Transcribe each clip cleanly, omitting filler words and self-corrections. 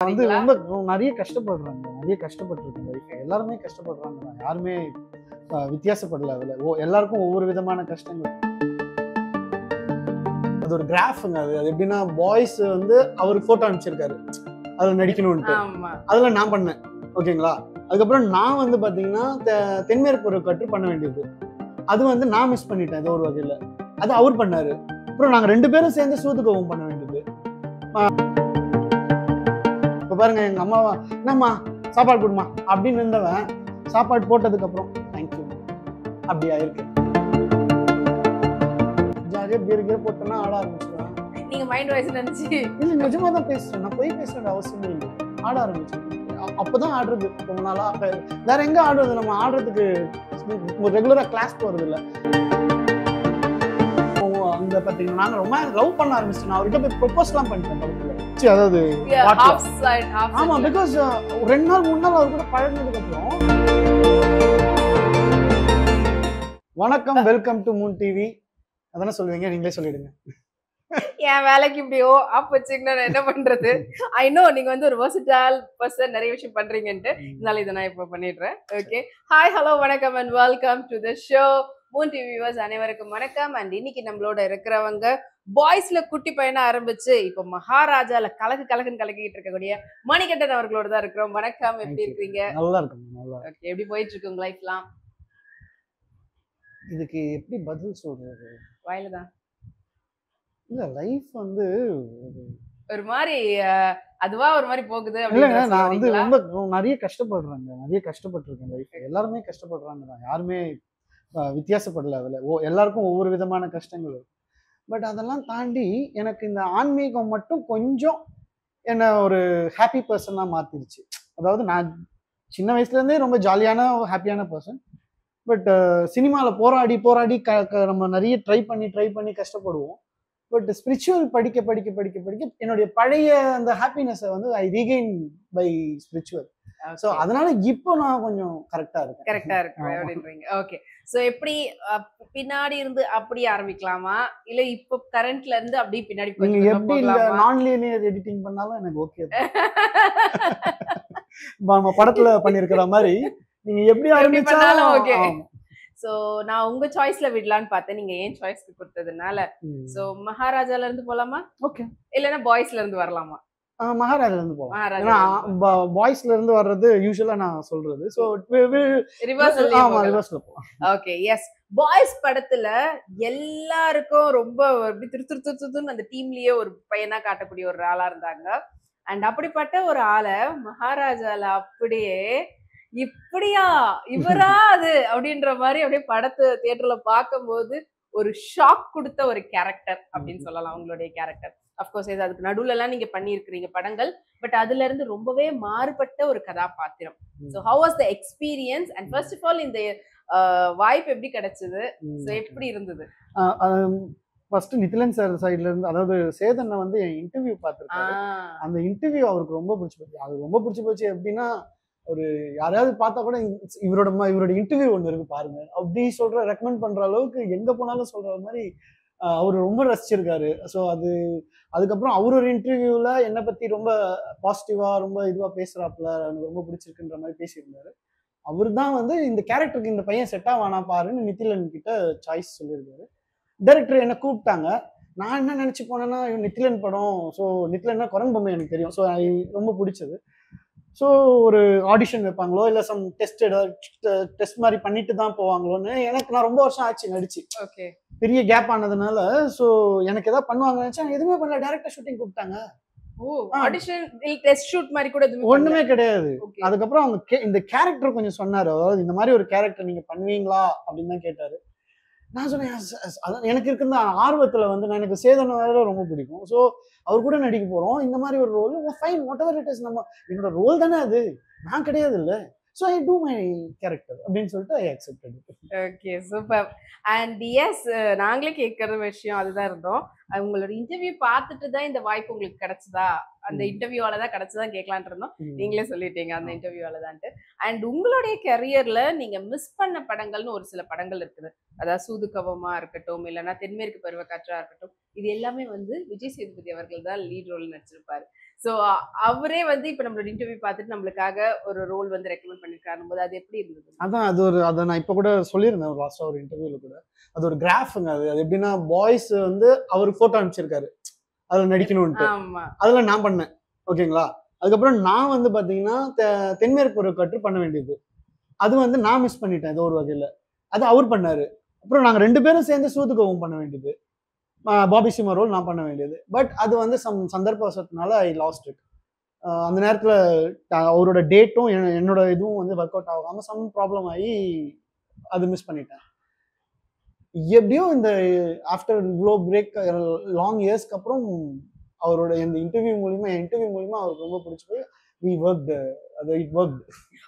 வந்து ரொம்ப நிறைய கஷ்டப்படுறாங்க, நிறைய கஷ்டப்பட்டுருக்காங்க லைஃப். எல்லாருமே கஷ்டப்படுறாங்க தான், யாருமே வித்தியாசப்படல அதுல. எல்லாருக்கும் ஒவ்வொரு விதமான கஷ்டங்கள். அது ஒரு கிராஃப்ங்க. அது அது எப்படின்னா பாய்ஸ் வந்து அவர் போட்டோ அனுப்பிச்சிருக்காரு அதுல நடிக்கணும்ட்டு. அதுல நான் பண்ணேன், ஓகேங்களா. அதுக்கப்புறம் நான் வந்து பாத்தீங்கன்னா தென்மேற்கு ஒரு கட்டு பண்ண வேண்டியது, அது வந்து நான் மிஸ் பண்ணிட்டேன் ஏதோ ஒரு வகையில. அது அவர் பண்ணாரு. அப்புறம் நாங்க 2 பேரும் சேர்ந்து சூதுகவும் பண்ண வேண்டியது. இப்ப பாருங்க, எங்க அம்மாவா என்னம்மா சாப்பாடு கொடுமா அப்படின்னு இருந்தவன் சாப்பாடு போட்டதுக்கு அப்புறம் தேங்க்யூ அப்படி ஆயிருக்கு. ஜாலியா பியர் போட்டோன்னா ஆட ஆரம்பிச்சிடுவேன். நீங்க மைண்ட் வாய்ஸ் நினைச்சு இல்ல, நிஜமா தான் பேசுறேன், நான் போய் பேச வேண்டிய அவசியமே இல்லை. ஆட ஆரம்பிச்சேன். அப்பதான் ஆடுறது ரொம்ப நாளா. வேற எங்க ஆடுறது, நம்ம ஆடுறதுக்கு ரெகுலரா கிளாஸ் போறது இல்ல. அந்த பாத்தீங்கன்னா நாங்க ரொம்ப லவ் பண்ண ஆரம்பிச்சேன். நான் அவர்கிட்ட போய் ப்ரொபோஸ்லாம் பண்ணிட்டேன் படத்துல. அதாவது ஆமா, பிகாஸ் 2 நாள் 3 நாள் அவர் கூட பழகினதுக்கு அப்புறம். வணக்கம், வெல்கம் டு மூன் டிவி. அதானே சொல்லுவீங்க, நீங்களே சொல்லிடுங்க. என் வேலைக்கு இப்படியோ ஆப் வச்சுக்கினா நான் என்ன பண்றது? ஐ நோ நீங்க வந்து ஒரு வெர்சடைல் பர்சன், நிறைய விஷயம் பண்றீங்கன்ட்டு. இதனால இதை நான் இப்போ பண்ணிடுறேன். ஓகே, ஹாய், ஹலோ, வணக்கம் and welcome to the show. Moon TV viewers அனைவருக்கும் வணக்கம். அண்ட் இன்னைக்கு நம்மளோட இருக்கிறவங்க பாய்ஸ்ல குட்டி பையனா ஆரம்பிச்சு இப்போ மகாராஜால கலக்குன்னு கலக்கிட்டு இருக்கக்கூடிய மணிகண்டன் அவர்களோட தான் இருக்கிறோம். வணக்கம், எப்படி இருக்கீங்க? நல்லா இருக்கும், நல்லா. ஓகே, எப்படி போயிட்டு இருக்கு உங்க லைஃப்லாம்? இதுக்கு எப்படி பதில் சொல்றது? வாயில தான் இல்ல, லைஃப் வந்து ஒரு மாதிரி அதுவா ஒரு மாதிரி போகுது. இல்லைங்க, நான் வந்து ரொம்ப நிறைய கஷ்டப்படுறேங்க, நிறைய கஷ்டப்பட்டிருக்கேன் லைஃப். எல்லாருமே கஷ்டப்படுறாங்க தான், யாருமே வித்தியாசப்படல அதுல. எல்லாருக்கும் ஒவ்வொரு விதமான கஷ்டங்கள். பட் அதெல்லாம் தாண்டி எனக்கு இந்த ஆன்மீகம் மட்டும் கொஞ்சம் என்ன ஒரு ஹாப்பி பர்சனா மாத்திருச்சு. அதாவது நான் சின்ன வயசுல இருந்தே ரொம்ப ஜாலியான ஹாப்பியான பர்சன். பட் சினிமாவில் போராடி நம்ம நிறைய ட்ரை பண்ணி கஷ்டப்படுவோம். பட் ஸ்பிரிச்சுவல் படிக்க என்னுடைய பழைய அந்த ஹாப்பினஸை வந்து ஐ ரீகெயின் பை ஸ்பிரிச்சுவல். ஸோ அதனால இப்போ நான் கொஞ்சம் கரெக்டா இருக்கேன் அப்படின்றீங்க. ஓகே, ஸோ எப்படி பின்னாடி இருந்து அப்படி ஆரம்பிக்கலாமா, இல்ல இப்போ கரண்ட்ல இருந்து அப்படியே பின்னாடி நீங்க எப்படி நான் லீனியர் எடிட்டிங் பண்ணாலும் எனக்கு ஓகே. நம்ம படத்துல பண்ணிருக்கிற மாதிரி நீங்க எப்படி ஆரம்பிச்சாலும் ஓகே. சோ நான் உங்க சாய்ஸ்ல விடலான்னு பார்த்தேன், நீங்க ஏன் சாய்ஸ்க்கு கொடுத்ததுனால. சோ மகாராஜால இருந்து போலாமா? ஓகே. இல்லனா பாய்ஸ்ல இருந்து வரலாமா? மகாராஜால இருந்து போலாம். ஏன்னா பாய்ஸ்ல இருந்து வர்றது யூசுவலா நான் சொல்றது. சோ ரிவர்ஸ்ல போலாம். Okay, S. பாய்ஸ் படத்துல எல்லாருக்கும் ரொம்ப அப்படி திருத்துன்னு அந்த டீம்லயே ஒரு பையனா காட்டக்கூடிய ஒரு ஆளா இருந்தாங்க. அண்ட் அப்படிப்பட்ட ஒரு ஆளை மகாராஜால அப்படியே இப்படியா இவரா அது அப்படின்ற மாதிரி அப்படியே படத்தை தியேட்டர்ல பார்க்கும்போது ஒரு ஷாக் கொடுத்த ஒரு கேரக்டர் அப்படின்னு சொல்லலாம் உங்களுடைய கேரக்டர். அஃப்கோர்ஸ் இது அதுக்கு நடுவுல எல்லாம் நீங்க பண்ணியிருக்கிறீங்க படங்கள், பட் அதுல இருந்து ரொம்பவே மாறுபட்ட ஒரு கதாபாத்திரம். So how was the experience and first of all இந்த வாய்ப்பு எப்படி கிடைச்சது? ஸோ எப்படி இருந்தது? ஃபர்ஸ்ட் நிதிலன் சார் சைட்ல இருந்து, அதாவது சேதனை வந்து என் இன்டர்வியூ பார்த்துருக்காரு. அந்த இன்டர்வியூ அவருக்கு ரொம்ப பிடிச்சி போச்சு. அது ரொம்ப பிடிச்சி போச்சு எப்படின்னா, ஒரு யாராவது பார்த்தா கூட இவரோட இன்டர்வியூ ஒன்று இருக்கு பாருங்க அப்படி சொல்ற ரெக்கமெண்ட் பண்ற அளவுக்கு எங்க போனாலும் சொல்ற மாதிரி அவர் ரொம்ப ரசிச்சிருக்காரு. ஸோ அதுக்கப்புறம் அவர் ஒரு இன்டர்வியூல என்னை பத்தி ரொம்ப பாசிட்டிவா ரொம்ப இதுவா பேசுறாப்புல, எனக்கு ரொம்ப பிடிச்சிருக்குன்ற மாதிரி பேசியிருந்தாரு. அவர் தான் வந்து இந்த கேரக்டருக்கு இந்த பையன் செட் ஆவானா பாருன்னு நிதிலன் கிட்ட சாய்ஸ் சொல்லியிருக்காரு. டைரக்டர் என்ன கூப்பிட்டாங்க. நான் என்ன நினைச்சு போனேன்னா, நிதிலன் படம், ஸோ நிதிலன்னா குரங்கு பொம்மை எனக்கு தெரியும், ஸோ ரொம்ப பிடிச்சது. ஸோ ஒரு ஆடிஷன் வைப்பாங்களோ இல்லை சம் டெஸ்ட் மாதிரி பண்ணிட்டு தான் போவாங்களோன்னு எனக்கு, நான் ரொம்ப வருஷம் ஆச்சு நடிச்சு, ஓகே, பெரிய கேப் ஆனதுனால. ஸோ எனக்கு ஏதாவது பண்ணுவாங்க நினைச்சா, எதுவுமே பண்ணல, டைரக்டா ஷூட்டிங் கூப்பிட்டாங்க. ஆடிஷன் டெஸ்ட் ஷூட் மாதிரி கூட ஒண்ணுமே கிடையாது. அதுக்கப்புறம் அவங்க இந்த கேரக்டர் கொஞ்சம் சொன்னாரு, அதாவது இந்த மாதிரி ஒரு கேரக்டர் நீங்க பண்ணுவீங்களா அப்படின்னு தான் கேட்டாரு. நான் சொன்னேன், எனக்கு இருக்கிற ஆர்வத்துல வந்து நான் எனக்கு சேதனை ரொம்ப பிடிக்கும். ஸோ அவர் கூட நடிக்க போறோம், இந்த மாதிரி ஒரு role, fine, whatever it is, நம்ம என்னோட ரோல் தானே அது, நான் கிடையாது இல்ல, so I do my character அப்படின்னு சொல்லிட்டு I accepted. Okay, super. And yes, நாங்களே கேட்கற விஷயம் அதுதான் இருந்தோம். உங்களோட இன்டர்வியூ பார்த்துட்டு தான் இந்த வாய்ப்பு உங்களுக்கு கிடைச்சதா, அந்த இன்டர்வியூவால தான் கிடைச்சதான் கேட்கலான் இருந்தோம். நீங்களே சொல்லிட்டீங்க அந்த இன்டர்வியூவால தான்ட்டு. அண்ட் உங்களுடைய கரியர்ல நீங்க மிஸ் பண்ண படங்கள்னு ஒரு சில படங்கள் இருக்குது. அதாவது சூதுகவமா இருக்கட்டும், இல்லைன்னா தென்மேற்கு பருவக்காற்றா இருக்கட்டும், இது எல்லாமே வந்து விஜய் சேதுபதி அவர்கள் தான் லீட் ரோல் நடிச்சிருப்பாரு. சோ அவரே வந்து இப்ப நம்மளோட இன்டர்வியூ பார்த்துட்டு நம்மளுக்காக ஒரு ரோல் வந்து ரெக்கமெண்ட் பண்ணிருக்காரு போது அது எப்படி இருந்தது? அதான் அது ஒரு அதை நான் இப்ப கூட சொல்லியிருந்தேன் ஒரு லாஸ்டா ஒரு இன்டர்வியூல கூட. அது ஒரு கிராஃப்ங்க. அது எப்படின்னா பாய்ஸ் வந்து அவர் போட்டோ அனுப்பிச்சிருக்காரு அதுல நடிக்கணும்ட்டு. ஆமா. அதுல நான் பண்ணேன். ஓகேங்களா? அதுக்கப்புறம் நான் வந்து பாத்தீங்கன்னா தென்மேற்கு பருவக்காற்று பண்ண வேண்டியது. அது வந்து நான் மிஸ் பண்ணிட்டேன் ஏதோ ஒரு வகையில. அது அவர் பண்ணாரு. அப்புறம் நாங்க 2 பேரும் சேர்ந்து சூதுகவும் பண்ண வேண்டியது. பாபி சிம்மா ரோல் நான் பண்ண வேண்டியது. பட் அது வந்து சந்தர்ப்பவசத்தினால ஐ லாஸ்ட் இட். அந்த நேரத்துல அவரோட டேட்டும் என்னோட இதுவும் வந்து ஒர்க் அவுட் ஆகாம சம் ப்ராப்ளம் ஆகி அது மிஸ் பண்ணிட்டேன். எப்படியோ இந்த ஆஃப்டர் இவ்வளோ பிரேக் லாங் இயர்ஸ்க்கு அப்புறம் அவரோட இந்த இன்டர்வியூ மூலியமா அவருக்கு ரொம்ப பிடிச்சி போய் வி ஒர்க் அது இட் ஒர்க்.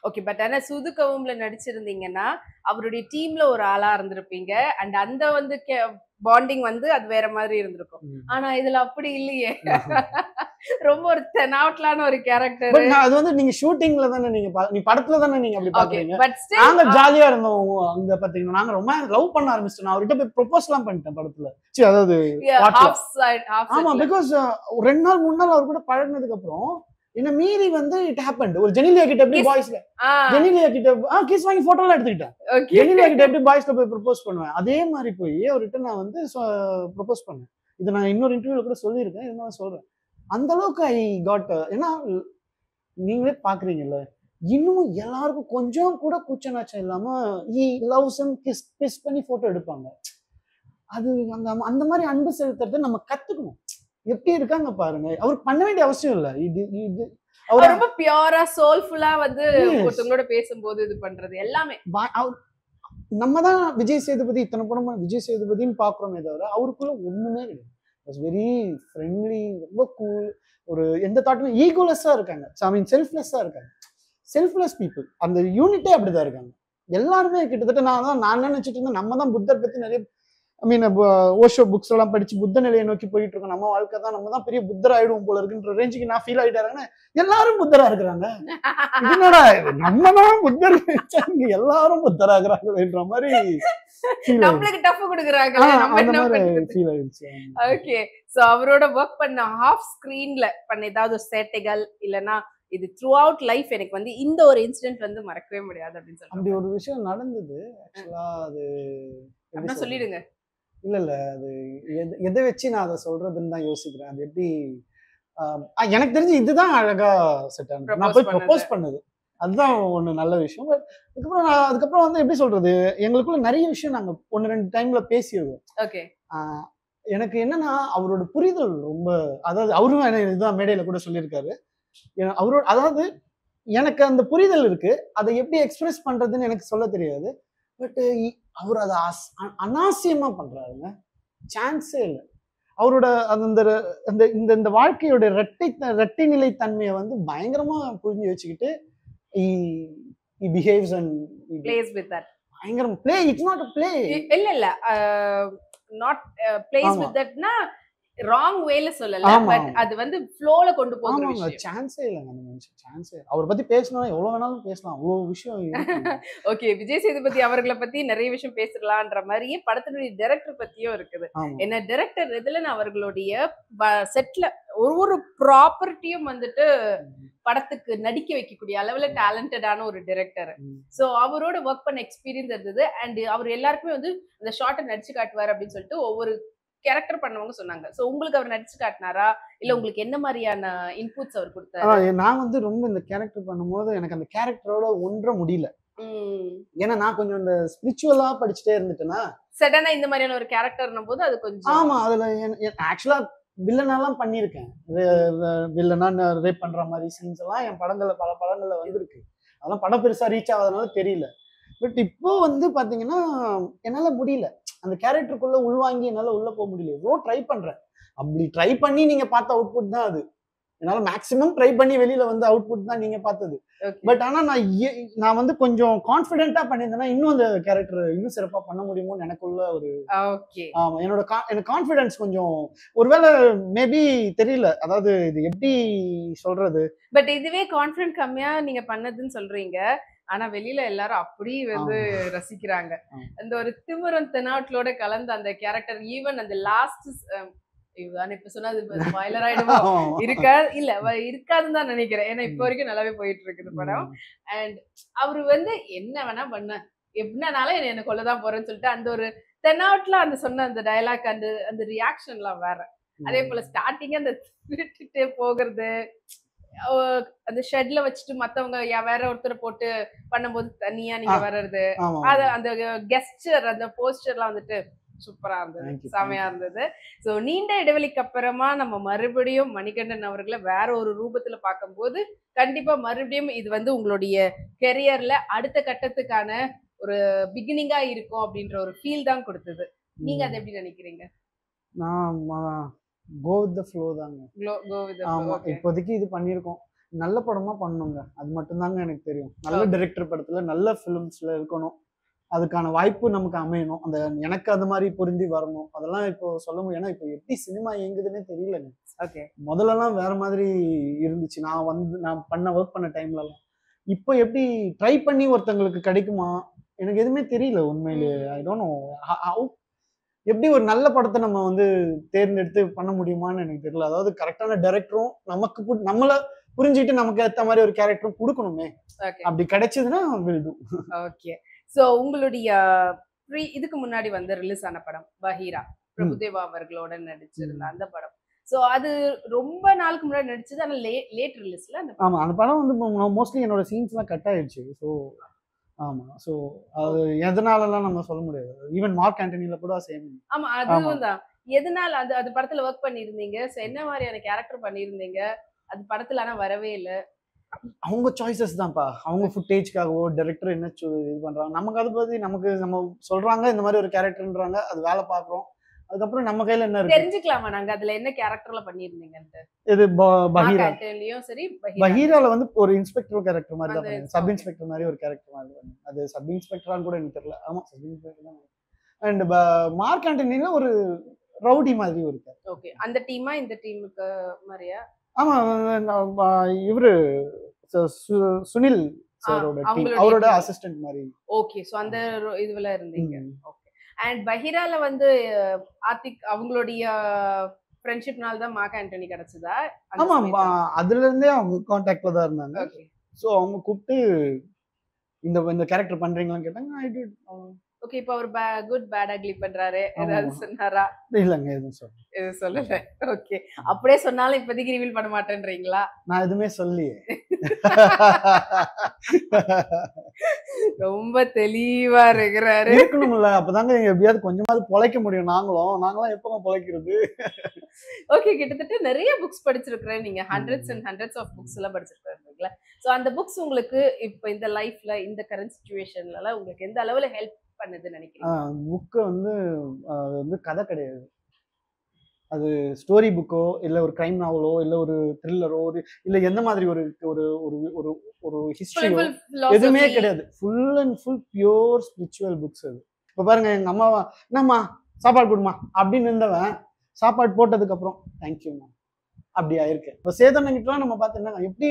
ஓகே, பட் ஆனா சூதுகவும்ல நடிச்சிருந்தீங்கன்னா அவருடைய டீம்ல ஒரு ஆளா இருந்திருப்பீங்க அண்ட் அந்த வந்து பாண்டிங் வந்து அது வேற மாதிரி இருந்திருக்கும். ஆனா இதுல அப்படி இல்லையே. ரொம்ப ஒரு தெனாவட்லான ஒரு கேரக்டர். பட் அது வந்து நீங்க ஷூட்டிங்ல தானே நீ படத்துல தானே நீங்க அப்படி பாக்குறீங்க. பட் ஸ்டில் நாங்க ஜாலியா இருந்தோம் அங்க பாத்தீங்கன்னா. நாங்க ரொம்ப லவ் பண்ண ஆரம்பிச்சிட்டோம். அவர்கிட்ட போய் ப்ரொபோஸ்லாம் பண்ணிட்டேன் படத்துல. சரி அதாவது ஆமா, பிகாஸ் 2 நாள் 3 நாள் அவர் கூட பழகினதுக்கு அப்புறம் என்ன மீறி வந்து இட் ஹேப்பன்ட். ஒரு ஜெனிலியா கிட்ட எப்படி பாய்ஸ்ல ஜெனிலியா கிட்ட கிஸ் வாங்கி போட்டோலாம் எடுத்துக்கிட்டேன். ஜெனிலியா கிட்ட எப்படி பாய்ஸ்ல போய் ப்ரொபோஸ் பண்ணுவேன் அதே மாதிரி போய் அவர்கிட்ட நான் வந்து ப்ரொபோஸ் பண்ணேன். இதை நான் இன்னொரு இன்டர்வியூல கூட சொல்லியிருக்கேன். இருந்தாலும் சொல்றேன். அந்த அளவுக்கு ஐ காட். ஏன்னா நீங்களே பாக்குறீங்கல்ல, இன்னும் எல்லாருக்கும் கொஞ்சம் கூட கூச்சநாச்சம் இல்லாம ஹி லவ்ஸ் ஹிம், கிஸ் பண்ணி போட்டோ எடுப்பாங்க. அது அந்த மாதிரி அன்பு செலுத்துறது நம்ம கத்துக்கணும். எப்படி இருக்காங்க பாருங்க. அவர் பண்ண வேண்டிய அவசியம் இல்ல. இது அவர் ரொம்ப பியூரா சோல்ஃபுல்லா வந்து ஒருத்தவங்களோட பேசும்போது இது பண்றது எல்லாமே நம்ம தான் விஜய் சேதுபதி இத்தனை படமா விஜய் சேதுபதின்னு பாக்குறோமே தவிர அவருக்குள்ள ஒண்ணுமே கிடையாது. வெரி ஃப்ரெண்ட்லி, ரொம்ப கூல், ஒரு எந்த தாட்டுமே ஈகோலெஸ்ஸா இருக்காங்க. ஐ மீன் செல்ஃப்லெஸ்ஸா இருக்காங்க. Selfless people. அந்த யூனிட்டே அப்படிதான் இருக்காங்க எல்லாருமே. கிட்டத்தட்ட நான் நினைச்சிட்டு இருந்தேன் நம்ம தான் புத்தர் பத்தி நிறைய ஐ மீன் ஓஷோ புக்ஸ் எல்லாம் படிச்சு புத்த நிலையை நோக்கி போயிட்டு இருக்கோம். நம்ம வாழ்க்கை தான் நம்ம தான் பெரிய புத்தர் ஆயிடுவோம் போல இருக்குன்ற ரேஞ்சுக்கு நான் ஃபீல் ஆயிட்டாருன்னா எல்லாரும் புத்தரா இருக்கிறாங்க. என்னடா நம்ம தான் புத்தர் எல்லாரும் புத்தர் ஆகுறாங்கன்ற மாதிரி நம்மளுக்கு டஃப் கொடுக்குறாங்க. ஓகே, சோ அவரோட ஒர்க் பண்ண ஹாஃப் ஸ்கிரீன்ல பண்ண ஏதாவது சேட்டைகள் இல்லனா இது த்ரூ அவுட் லைஃப் எனக்கு வந்து இந்த ஒரு இன்சிடென்ட் வந்து மறக்கவே முடியாது அப்படின்னு சொல்றாங்க. அப்படி ஒரு விஷயம் நடந்தது. ஆக்சுவலா அது என்ன சொல்லிடுங்க. இல்ல அது எதை வச்சு நான் அதை சொல்றதுன்னு தான் யோசிக்கிறேன். அது எப்படி எனக்கு தெரிஞ்சு இதுதான் அழகா செட் ஆனது. நான் போய் ப்ரொபோஸ் பண்ணது அதுதான் ஒண்ணு நல்ல விஷயம். அதுக்கப்புறம் வந்து எப்படி சொல்றது, எங்களுக்குள்ள நிறைய விஷயம் நாங்க 1-2 டைம்ல பேசியிருக்கோம். ஓகே, எனக்கு என்னன்னா அவரோட புரிதல் ரொம்ப, அதாவது அவரும் இதுதான் மேடையில கூட சொல்லியிருக்காரு. அவரோட அதாவது எனக்கு அந்த புரிதல் இருக்கு. அதை எப்படி எக்ஸ்பிரஸ் பண்றதுன்னு எனக்கு சொல்ல தெரியாது. பட் அவர் அதை அனாவசியமா பண்றாருங்க. சான்ஸே இல்லை. அவரோட அந்த இந்த வாழ்க்கையோட இரட்டை நிலை தன்மையை வந்து பயங்கரமா புரிஞ்சு வச்சுக்கிட்டு he behaves and he plays with that. பயங்கரம் play. It's not a play. இல்ல not plays with that na wrong wayல சொல்லல. பட் அது வந்து ஃப்ளோல கொண்டு போற விஷயம். சான்ஸே இல்லங்க. அந்த மனுஷன் சான்ஸே. அவரை பத்தி பேசணும் எவ்வளவு வேணாலும் பேசலாம். அவ்வளவு விஷயம் இருக்கு. ஓகே, விஜய் சேதுபதி அவர்களை பத்தி நிறைய விஷயம் பேசலாம்ன்ற மாதிரியே படத்தினுடைய டைரக்டர் பத்தியும் இருக்குது. என்ன டைரக்டர் இதுல அவர்களுடைய செட்ல ஒரு ப்ராப்பர்ட்டியும் வந்துட்டு படத்துக்கு நடிக்க வைக்கக்கூடிய அளவுல டேலண்டடான ஒரு டைரக்டர். சோ அவரோட ஒர்க் பண்ண எக்ஸ்பீரியன்ஸ் இருந்தது. அண்ட் அவர் எல்லாருக்குமே வந்து அந்த ஷார்ட்டை நடிச்சு காட்டுவார் அப்படின்னு சொல்லிட்டு ஒவ்வொரு கேரக்டர் பண்ணவங்க சொன்னாங்க. சோ உங்களுக்கு அவர் நடிச்சு காட்டினாரா இல்ல உங்களுக்கு என்ன மாதிரியான இன்புட்ஸ் அவர் கொடுத்தாரு? நான் வந்து ரொம்ப இந்த கேரக்டர் பண்ணும்போது எனக்கு அந்த கேரக்டரோட ஒன்ற முடியல. ஏன்னா நான் கொஞ்சம் இந்த ஸ்பிரிச்சுவலா படிச்சுட்டே இருந்துட்டேன்னா சடனா இந்த மாதிரியான ஒரு கேரக்டர்னும் போது அது கொஞ்சம் ஆமா. அதுல ஆக்சுவலா வில்லனாலாம் பண்ணியிருக்கேன். வில்லனா ரேப் பண்ற மாதிரி சீன்ஸ் எல்லாம் என் படங்கள்ல பல படங்கள்ல வந்திருக்கு. அதெல்லாம் படம் பெருசா ரீச் ஆகாதனால தெரியல. பட் இப்போ வந்து பாத்தீங்கன்னா என்னால முடியல. அந்த கேரக்டருக்குள்ள உள்வாங்கி என்னால உள்ள போக முடியல. எவ்வளோ ட்ரை பண்றேன். அப்படி ட்ரை பண்ணி நீங்க பார்த்த அவுட்புட் தான் அது. என்னால மேக்ஸிமம் ட்ரை பண்ணி வெளியில வந்து அவுட்புட் தான் நீங்க பார்த்தது. பட் ஆனா நான் வந்து கொஞ்சம் கான்ஃபிடென்ட்டா பண்ணியிருந்தேன்னா இன்னும் அந்த கேரக்டர் இன்னும் சிறப்பா பண்ண முடியுமோன்னு எனக்குள்ள ஒரு எனக்கு கான்ஃபிடன்ஸ் கொஞ்சம் ஒருவேளை மேபி தெரியல. அதாவது இது எப்படி சொல்றது. பட் இதுவே கான்ஃபிடன்ட் கம்மியா நீங்க பண்ணதுன்னு சொல்றீங்க. ஆனா வெளியில எல்லாரும் அப்படி வந்து ரசிக்கிறாங்க. அந்த ஒரு திமிரம் தெனாவட்லோட கலந்த அந்த கேரக்டர் ஈவன் அந்த லாஸ்ட் இவன் இப்ப சொன்னா ஸ்பாயிலர் ஆயிடுமோ இல்ல இருக்காதுன்னு தான் நினைக்கிறேன். ஏன்னா இப்ப வரைக்கும் நல்லாவே போயிட்டு இருக்குது படம். அண்ட் அவரு வந்து என்ன வேணா பண்ண என்னனாலும் என்ன கொல்லதான் போறேன்னு சொல்லிட்டு அந்த ஒரு தென்னாட்ல அந்த சொன்ன அந்த டயலாக் அந்த அந்த ரியாக்ஷன் எல்லாம் வேற. அதே போல ஸ்டார்டிங் அந்த விட்டுட்டு போகிறது அந்த ஷெட்ல வச்சுட்டு மத்தவங்க வேற ஒருத்தரை போட்டு பண்ணும்போது தனியா நீங்க வர்றது அது அந்த கெஸ்டர் அந்த போஸ்டர்லாம் வந்துட்டு சூப்பரா இருந்தது, செமையா இருந்தது. சோ நீண்ட இடைவெளிக்கு அப்புறமா நம்ம மறுபடியும் மணிகண்டன் அவர்களை வேற ஒரு ரூபத்துல பார்க்கும்போது கண்டிப்பா மறுபடியும் இது வந்து உங்களுடைய கெரியர்ல அடுத்த கட்டத்துக்கான ஒரு பிகினிங்கா இருக்கும் அப்படின்ற ஒரு ஃபீல் தான் கொடுத்தது. நீங்க அதை எப்படி நினைக்கிறீங்க? நான் கோ வித் தி ஃப்ளோ தாங்க. ஆமா, இப்போதைக்கு இது பண்ணியிருக்கோம். நல்ல படமா பண்ணணுங்க, அது மட்டும்தாங்க எனக்கு தெரியும். நல்ல டைரக்டர் படத்துல நல்ல ஃபிலிம்ஸ்ல இருக்கணும், அதுக்கான வாய்ப்பு நமக்கு அமையணும். அந்த எனக்கு அது மாதிரி பொருந்தி வரணும், அதெல்லாம் இப்போ சொல்ல முடியும். ஏன்னா இப்போ எப்படி சினிமா இயங்குதுன்னே தெரியலங்க. ஓகே, முதல்லலாம் வேற மாதிரி இருந்துச்சு. நான் ஒர்க் பண்ண டைம்லலாம். இப்போ எப்படி ட்ரை பண்ணி ஒருத்தங்களுக்கு கிடைக்குமா எனக்கு எதுவுமே தெரியல உண்மையிலே. ஐ டோன்ட் நோ ஹவ் எப்படி ஒரு நல்ல படத்தை நம்ம வந்து தேர்ந்தெடுத்து பண்ண முடியுமான்னு எனக்கு தெரியல. அதாவது கரெக்டான டைரக்டரும் நமக்கு நம்மள புரிஞ்சுட்டு நமக்கு ஏற்ற மாதிரி ஒரு கேரக்டரும் கொடுக்கணுமே. அப்படி கிடைச்சதுன்னா வில் டு. ஓகே, சோ உங்களுடைய இதுக்கு முன்னாடி வந்து ரிலீஸ் ஆன படம் பஹீரா, பிரபுதேவா அவர்களோட நடிச்சிருந்த அந்த படம். சோ அது ரொம்ப நாளுக்கு முன்னாடி நடிச்சது, ஆனா லேட் ரிலீஸ்ல அந்த ஆமா, அந்த படம் வந்து மோஸ்ட்லி என்னோட சீன்ஸ்லாம் கட் ஆயிடுச்சு. ஸோ ஆமா, சோ அது எதனாலலாம் நம்ம சொல்ல முடியாது. ஈவன் மார்க் ஆண்டனில கூட சேம். ஆமா, அதுவும் தான். எதனால அது படத்துல ஒர்க் பண்ணியிருந்தீங்க? சோ என்ன மாதிரியான கேரக்டர் பண்ணியிருந்தீங்க? அது படத்துல ஆனா வரவே இல்ல. அவங்க சாய்ஸஸ் தான்ப்பா. அவங்க ஃபுட்டேஜ்க்காகவோ டைரக்டர் என்ன இது பண்றாங்க, நமக்கு அதை பத்தி நம்ம சொல்றாங்க இந்த மாதிரி ஒரு கேரக்டர்ன்றாங்க, அது வேலை பார்க்குறோம். அதுக்கப்புறம் நம்ம கையில என்ன இருக்கு தெரிஞ்சுக்கலாமா நாங்க அதுல என்ன கேரக்டர்ல பண்ணியிருந்தீங்கன்னு? இது பஹீராலயும் சரி, பஹீரால வந்து ஒரு இன்ஸ்பெக்டர் கேரக்டர் மாதிரி தான், சப் இன்ஸ்பெக்டர் மாதிரி ஒரு கேரக்டர் மாதிரி தான். அது சப் இன்ஸ்பெக்டரான்னு கூட எனக்கு தெரியல. ஆமா, சப் இன்ஸ்பெக்டர் தான். அண்ட் மார்க் ஆண்டனில ஒரு ரவுடி மாதிரி ஒரு கேரக்டர். ஓகே, அந்த டீமா இந்த டீமுக்கு மாதிரியா? ஆமா, இவரு சுனில் சாரோட டீம், அவரோட அசிஸ்டன்ட் மாதிரி. ஓகே, சோ அந்த இதுல இருந்தீங்க. ஓகே, அண்ட் பஹீரால வந்து ஆதிக் அவங்களுடைய ஃப்ரெண்ட்ஷிப்னால தான் மார்க் ஆண்டனி கிடைச்சதா? ஆமா, அதுல இருந்தே அவங்க கான்டாக்ட்ல தான் இருந்தாங்க. சோ அவங்க கூப்பிட்டு இந்த கேரக்டர் பண்றீங்களான்னு கேட்டாங்க. I did. ஓகே, இப்போ அவர் குட் பேட் அக்லி பண்றாரு, ஏதாவது சொன்னாரா? இல்லங்க, எதுவும் சொல்லல. ஓகே, அப்படியே சொன்னாலும் இப்போதைக்கு ரிவீல் பண்ண மாட்டேன்றீங்களா? நான் எதுவுமே சொல்லியே. ரொம்ப தெளிவா இருக்கிறாரு. இருக்கணும்ல, அப்பதாங்க எப்படியாவது கொஞ்சமாவது பொழைக்க முடியும். நாங்களாம் எப்போ பொழைக்கிறது? ஓகே, கிட்டத்தட்ட நிறைய புக்ஸ் படிச்சிருக்கிறேன். நீங்க hundreds and hundreds of books எல்லாம் படிச்சிருக்கீங்களா? சோ அந்த புக்ஸ் உங்களுக்கு இப்போ இந்த லைஃப்ல இந்த கரண்ட் சிச்சுவேஷன்ல உங்களுக்கு எந்த அளவுல ஹெல்ப் பண்ணுது நினைக்கிறீங்க? புக் வந்து அது வந்து கதை கிடையாது. அது ஸ்டோரி புக்கோ இல்ல ஒரு கிரைம் நாவலோ இல்ல ஒரு த்ரில்லரோ இல்ல எந்த மாதிரி ஒரு ஒரு ஒரு ஒரு ஹிஸ்டரியோ எதுவுமே கிடையாது. Full and full pure spiritual books அது. இப்போ பாருங்க, எங்க அம்மாவா என்னம்மா சாப்பாடு கொடுமா அப்படின்னு இருந்தவன் சாப்பாடு போட்டதுக்கு அப்புறம் தேங்க்யூம்மா அப்படி ஆயிருக்கு. இப்போ சேதனங்கிட்டலாம் நம்ம பார்த்தீங்கன்னா எப்படி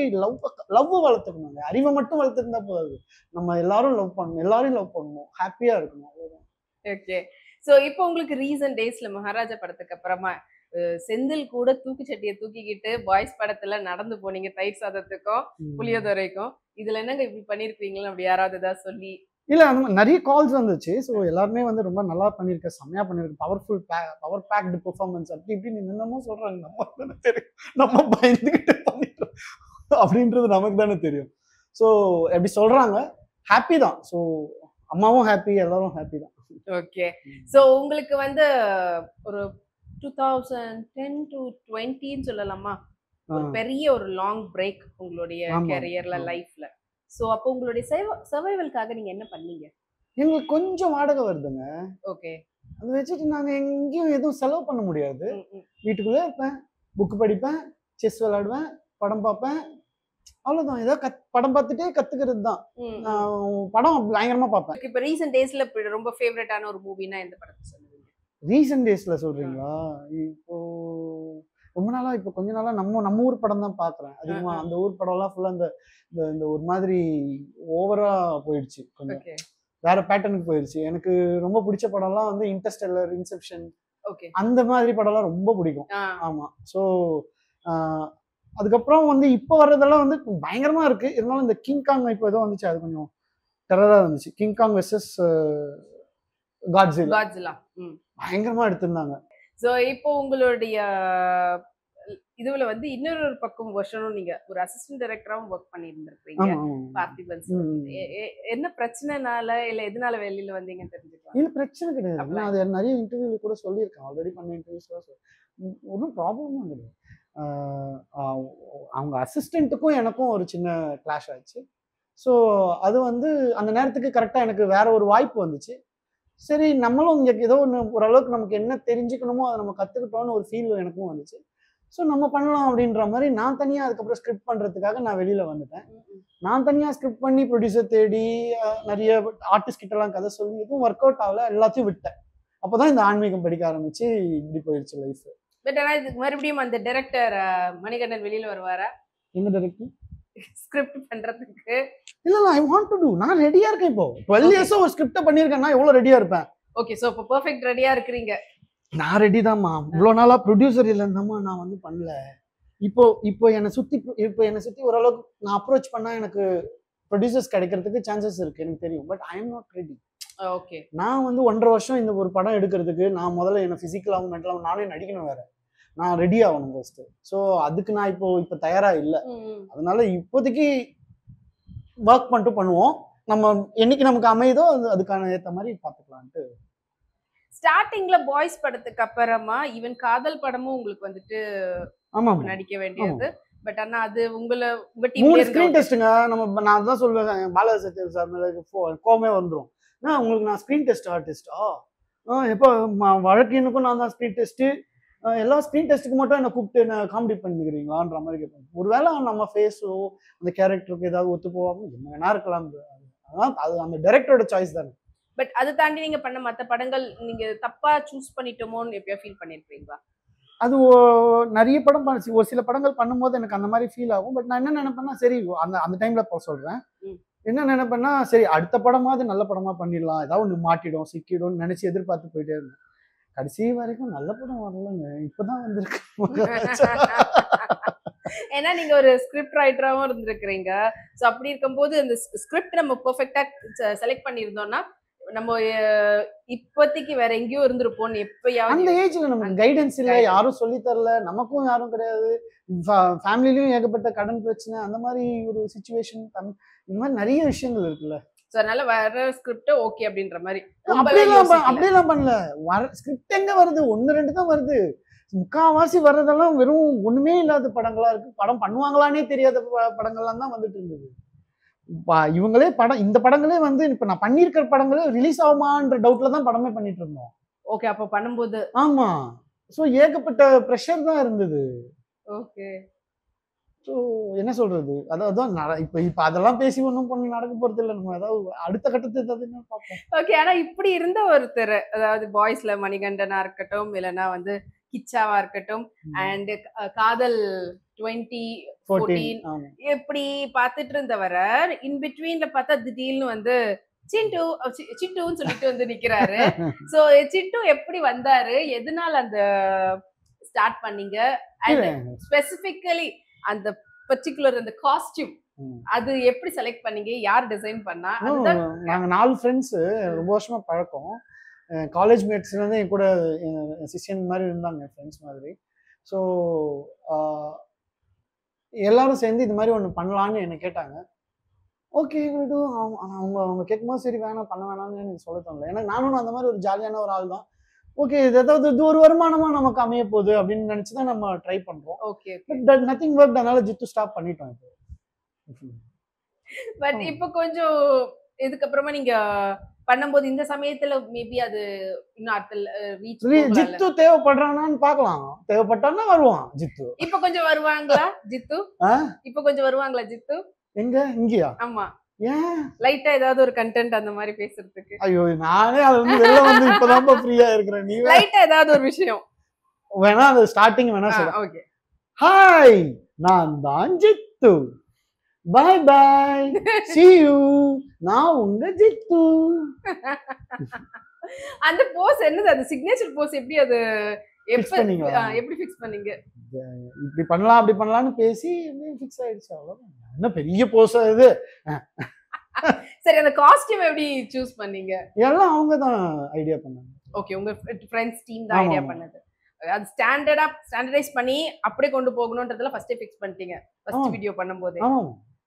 லவ் வளர்த்துக்கணுங்க. அறிவை மட்டும் வளர்த்துருந்தா போதாது, நம்ம எல்லாரும் லவ் பண்ணணும், எல்லாரையும் லவ் பண்ணணும், ஹாப்பியா இருக்கணும். ஓகே, சோ இப்போ உங்களுக்கு ரீசன்ட் டேஸ்ல மகாராஜா படத்துக்கு அப்புறமா செந்தில் கூட தூக்கு சட்டியை தூக்கிக்கிட்டு பாய்ஸ் படத்துல நடந்து போனீங்க, தயிர் சாதத்துக்கும் புளியோதரைக்கும். இதுல என்னங்க இப்படி பண்ணிருக்கீங்களா அப்படி யாராவது ஏதாவது சொல்லி? இல்ல, அந்த மாதிரி நிறைய கால்ஸ் வந்துச்சு. ஸோ எல்லாருமே வந்து ரொம்ப நல்லா பண்ணியிருக்க, செம்மையா பண்ணியிருக்க, பவர் பேக்டு பெர்ஃபார்மன்ஸ் அப்படி இப்படின்னு என்னென்னமோ சொல்றாங்க. நமக்கு தானே தெரியும், நம்ம பயந்துகிட்டு பண்ணிட்டோம் அப்படின்றது நமக்கு தானே தெரியும். ஸோ எப்படி சொல்றாங்க, ஹாப்பி தான். ஸோ அம்மாவும் ஹாப்பி, எல்லாரும் ஹாப்பி தான். ஓகே, ஸோ உங்களுக்கு வந்து ஒரு 2010 to 20 சொல்லலாமா, ஒரு பெரிய ஒரு லாங் பிரேக் உங்களுடைய கரியர்ல, லைஃப்ல. ஸோ அப்போ உங்களுடைய சர்வைவல்காக நீங்க என்ன பண்ணீங்க? எங்களுக்கு கொஞ்சம் வாடகை வருதுங்க. ஓகே, அதை வச்சுட்டு நாங்க எங்கேயும் எதுவும் செலவு பண்ண முடியாது. வீட்டுக்குள்ளே இருப்பேன், புக் படிப்பேன், செஸ் விளையாடுவேன், படம் பார்ப்பேன், அவ்வளவுதான். ஏதோ படம் பார்த்துட்டே கத்துக்கிறது தான். படம் பயங்கரமா பார்ப்பேன். இப்போ ரீசன்ட் டேஸ்ல ரொம்ப ஃபேவரட்டான ஒரு மூவினா எந்த படத்தை சொல்லுவீங்க? ரீசன்ட் டேஸ்ல சொல்றீங்களா? இப்போ ரொம்ப நாளா, இப்போ கொஞ்ச நாளா நம்ம ஊர் படம் தான் பாக்குறேன் அதிகமா. அந்த ஊர் படம் எல்லாம் ஃபுல்லா இந்த ஒரு மாதிரி ஓவரா போயிடுச்சு, கொஞ்சம் வேற பேட்டர்னுக்கு போயிடுச்சு. எனக்கு ரொம்ப பிடிச்ச படம்லாம் வந்து இன்டர்ஸ்டெல்லர், இன்செப்ஷன், ஓகே. அந்த மாதிரி படம்லாம் ரொம்ப பிடிக்கும். ஆமா. ஸோ அதுக்கப்புறம் வந்து இப்போ வர்றதெல்லாம் வந்து பயங்கரமா இருக்கு. இருந்தாலும் இந்த கிங்காங் இப்போ ஏதோ வந்துச்சு, அது கொஞ்சம் டெரரா இருந்துச்சு. கிங்காங் வெர்சஸ் காட்ஸில்லா பயங்கரமா எடுத்திருந்தாங்க. ஸோ இப்போ உங்களுடைய இதுல வந்து இன்னொரு பக்கம் வருஷனும் நீங்க ஒரு அசிஸ்டன்ட் டைரக்டராவும் ஒர்க் பண்ணியிருந்திருக்கீங்க பார்த்திபன். என்ன பிரச்சனைனால இல்ல எதனால வெளியில வந்தீங்கன்னு தெரிஞ்சுக்கலாம்? இல்ல பிரச்சனை கிடையாது. நான் அது நிறைய இன்டர்வியூல கூட சொல்லியிருக்கேன். ஆல்ரெடி பண்ண இன்டர்வியூஸ்லாம் ஒன்றும் ப்ராப்ளமும் கிடையாது. அவங்க அசிஸ்டண்ட்டுக்கும் எனக்கும் ஒரு சின்ன கிளாஷ் ஆச்சு. ஸோ அது வந்து அந்த நேரத்துக்கு கரெக்டாக எனக்கு வேற ஒரு வாய்ப்பு வந்துச்சு. சரி நம்மளும் இங்கே ஏதோ ஒன்று ஓரளவுக்கு நமக்கு என்ன தெரிஞ்சுக்கணுமோ அதை நம்ம கற்றுக்கிட்டோன்னு ஒரு ஃபீல் எனக்கும் வந்துச்சு. ஸோ நம்ம பண்ணலாம் அப்படின்ற மாதிரி நான் தனியாக அதுக்கப்புறம் ஸ்கிரிப்ட் பண்ணுறதுக்காக நான் வெளியில் வந்துட்டேன். நான் தனியாக ஸ்கிரிப்ட் பண்ணி ப்ரொடியூசர் தேடி நிறைய ஆர்டிஸ்ட் கிட்டலாம் கதை சொல்லி எதுவும் ஒர்க் அவுட் ஆகல, எல்லாத்தையும் விட்டேன். அப்போ தான் இந்த ஆன்மீகம் படிக்க ஆரம்பிச்சு இப்படி போயிடுச்சு லைஃப். பட் ஆனால் இதுக்கு மறுபடியும் அந்த டைரக்டர் மணிகண்டன் வெளியில் வருவாரா? என்ன டைரக்டர் ஸ்கிரிப்ட் பண்றதுக்கு? இல்ல ஐ வாண்ட் டு டு. நான் ரெடியா இருக்கேன். இப்போ 12 இயர்ஸ் ஒரு ஸ்கிரிப்ட் பண்ணிருக்கேன்னா எவ்வளவு ரெடியா இருப்பேன். ஓகே, சோ இப்போ பெர்ஃபெக்ட் ரெடியா இருக்கீங்க. நான் ரெடி தான்மா. இவ்வளவு நாளா ப்ரொடியூசர் இல்லைன்னா நான் வந்து பண்ணல. இப்போ என்னை சுத்தி ஓரளவுக்கு நான் அப்ரோச் பண்ணா எனக்கு ப்ரொடியூசர்ஸ் கிடைக்கிறதுக்கு சான்சஸ் இருக்கு, எனக்கு தெரியும். But I am not ready. Okay. நான் வந்து 1.5 வருஷம் இந்த ஒரு படம் எடுக்கிறதுக்கு நான் முதல்ல என்ன பிசிக்கலாகவும் மென்டலாகவும் நானே நடிக்கணும் வேற. நான் ரெடி ஆகணும் ஃபர்ஸ்ட். ஸோ அதுக்கு நான் இப்போ தயாரா இல்லை. அதனால இப்போதைக்கு ஒர்க் பண்ணிட்டு பண்ணுவோம். நம்ம என்னைக்கு நமக்கு அமையுதோ அதுக்கான ஏற்ற மாதிரி பார்த்துக்கலான்ட்டு. ஸ்டார்டிங்ல பாய்ஸ் படத்துக்கு அப்புறமா ஈவன் காதல் படமும் உங்களுக்கு வந்துட்டு நடிக்க வேண்டியது. பட் ஆனா அது உங்க டீம்ல ஸ்கிரீன் டெஸ்ட்ங்க. நான் அதான் சொல்லுவேன், பாலசத்தியன் சார் மேல கோவமே வந்துடும். உங்களுக்கு நான் ஸ்கிரீன் டெஸ்ட் ஆர்டிஸ்டா? எப்போ வழக்கினுக்கும் நான் தான் ஸ்கிரீன் டெஸ்ட். எல்லா ஸ்கிரீன் டெஸ்ட்டுக்கு மட்டும் என்ன கூப்பிட்டு என்ன காமெடி பண்ணிக்கிறீங்களான்ற மாதிரி கேட்பாங்க. ஒருவேளை நம்ம ஃபேஸோ அந்த கேரக்டருக்கு ஏதாவது ஒத்து போவாங்க, என்ன வேணா இருக்கலாம். அதான் அது அந்த டைரக்டரோட சாய்ஸ் தானே. பட் அதை தாண்டி நீங்க பண்ண மற்ற படங்கள் நீங்க தப்பா சூஸ் பண்ணிட்டோமோன்னு எப்பயோ ஃபீல் பண்ணிருக்கீங்களா? அது நிறைய படம் ஒரு சில படங்கள் பண்ணும்போது எனக்கு அந்த மாதிரி ஃபீல் ஆகும். பட் நான் என்ன நினைப்பேன்னா, சரி அந்த டைம்ல இப்போ சொல்றேன், என்ன நினைப்பேன்னா, சரி அடுத்த படமாவது நல்ல படமா பண்ணிடலாம், ஏதாவது ஒன்று மாட்டிடும் சிக்கிடும் நினைச்சு எதிர்பார்த்து போயிட்டே இருந்தேன். கடைசி வரைக்கும் நல்ல படம் வரலங்க, இப்பதான் வந்திருக்கு. ஏன்னா நீங்க ஒரு ஸ்கிரிப்ட் ரைட்டராகவும் இருந்திருக்கிறீங்க. ஸோ அப்படி இருக்கும்போது அந்த ஸ்கிரிப்ட் நம்ம பெர்ஃபெக்டா செலக்ட் பண்ணியிருந்தோம்னா நம்ம இப்போதைக்கு வேற எங்கேயோ இருந்திருப்போம். எப்பயாவது அந்த ஏஜ்ல நமக்கு கைடன்ஸ் இல்லை, யாரும் சொல்லி தரல, நமக்கும் யாரும் கிடையாது. ஃபேமிலிலயும் ஏகப்பட்ட கடன் பிரச்சனை, அந்த மாதிரி ஒரு சிச்சுவேஷன், இந்த மாதிரி நிறைய விஷயங்கள் இருக்குல்ல. ஸோ அதனால வர ஸ்கிரிப்ட் ஓகே அப்படின்ற மாதிரி அப்படியெல்லாம் பண்ணல. ஸ்கிரிப்ட் எங்க வருது? 1-2 தான் வருது. முக்காவாசி வர்றதெல்லாம் வெறும் ஒண்ணுமே இல்லாத படங்களா இருக்கு. படம் பண்ணுவாங்களானே தெரியாத படங்கள்லாம் தான் வந்துட்டு இருந்தது. இவங்களே படம், இந்த படங்களே வந்து இப்ப நான் பண்ணியிருக்கிற படங்களே ரிலீஸ் ஆகுமான்ற டவுட்ல தான் படமே பண்ணிட்டு இருந்தோம். ஓகே, அப்ப பண்ணும்போது ஆமா. ஸோ ஏகப்பட்ட ப்ரெஷர் தான் இருந்தது. ஓகே. ஸோ என்ன சொல்றது, அதான் இப்ப அதெல்லாம் பேசி ஒன்றும் பண்ண நடக்க போறது இல்லை. நம்ம ஏதாவது அடுத்த கட்டத்தை ஏதாவது பார்ப்போம். ஓகே. ஆனா இப்படி இருந்த ஒருத்தர், அதாவது பாய்ஸ்ல மணிகண்டனா இருக்கட்டும், இல்லைன்னா வந்து கிச்சாவா இருக்கட்டும், அண்ட் காதல் 2014 எப்படி பார்த்துட்டு இருந்தவர இன் பிட்வீன்ல பார்த்தா திடீர்னு வந்து சிட்டுன்னு சொல்லிட்டு வந்து நிக்கிறாரு. சோ சிட்டு எப்படி வந்தாரு, எதனால அந்த ஸ்டார்ட் பண்ணீங்க, அண்ட் ஸ்பெசிபிக்கலி அந்த பர்டிகுலர் அந்த காஸ்டியூம் அது எப்படி செலக்ட் பண்ணீங்க, யார் டிசைன் பண்ணா? நாங்க 4 ஃப்ரெண்ட்ஸ், ரொம்ப வருஷமா பழக்கம். காலேஜ் மேட்ஸ்ல இருந்து என் கூட சிஷியன் மாதிரி இருந்தாங்க, ஃப்ரெண்ட்ஸ் மாதிரி. ஸோ எல்லாரும் சேர்ந்து இது மாதிரி ஒன்று பண்ணலான்னு என்ன கேட்டாங்க. ஓகே அவங்க கேட்கும்போது சரி வேணாம் பண்ண வேணாம்னு எனக்கு சொல்ல தோணல. ஏன்னா நானும் அந்த மாதிரி ஒரு ஜாலியான ஒரு ஆள் தான். ஓகே இது ஒரு வருமானமா நமக்கு அமைய போகுது அப்படின்னு நினைச்சுதான் நம்ம ட்ரை பண்றோம். ஓகே, பட் நத்திங் ஒர்க், அதனால ஜித்து ஸ்டாப் பண்ணிட்டோம் இப்போ. பட் இப்போ கொஞ்சம் இதுக்கப்புறமா நீங்க பண்ணும்போது இந்த சமயத்துல மேபி அது இன்னும் அடுத்த ஜித்து தேவைப்படுறானான்னு பார்க்கலாம். தேவைப்பட்டான்னா வருவான் ஜித்து. இப்ப கொஞ்சம் வருவாங்களா ஜித்து? இப்ப கொஞ்சம் வருவாங்களா ஜித்து? எங்க இங்கயா? ஆமா. ஏன் லைட்டா ஏதாவது ஒரு கண்டென்ட் அந்த மாதிரி பேசுறதுக்கு? ஐயோ நானே அது வந்து வெளில வந்து இப்பதான் ஃப்ரீயா இருக்கிறேன். நீ லைட்டா ஏதாவது ஒரு விஷயம் வேணா அது ஸ்டார்டிங் வேணா சொல்றேன். ஓகே. ஹாய், நான் தான் ஜித்து. பாய் பாய், see you. நான் உங்க ஜித்து. அந்த போஸ் என்னது, அது சிக்னேச்சர் போஸ் எப்படி அது ஃபிக்ஸ் பண்ணீங்களா? எப்படி ஃபிக்ஸ் பண்ணீங்க? இப்படி பண்ணலாம் அப்படி பண்ணலாம்னு பேசி ஃபிக்ஸ் ஆயிடுச்சு, அவ்வளவுதான். என்ன பெரிய போஸா இது. சரி, அந்த காஸ்டியூம் எப்படி சூஸ் பண்ணீங்க? எல்லாம் அவங்க தான் ஐடியா பண்ணாங்க. ஓகே, உங்க ஃப்ரெண்ட்ஸ் டீம் தான் ஐடியா பண்ணது. அது ஸ்டாண்டர்டைஸ் பண்ணி அப்படியே கொண்டு போகணும்ன்றதுல ஃபர்ஸ்டே ஃபிக்ஸ் பண்ணிட்டீங்க ஃபர்ஸ்ட் வீடியோ பண்ணும்போது. ஆமா.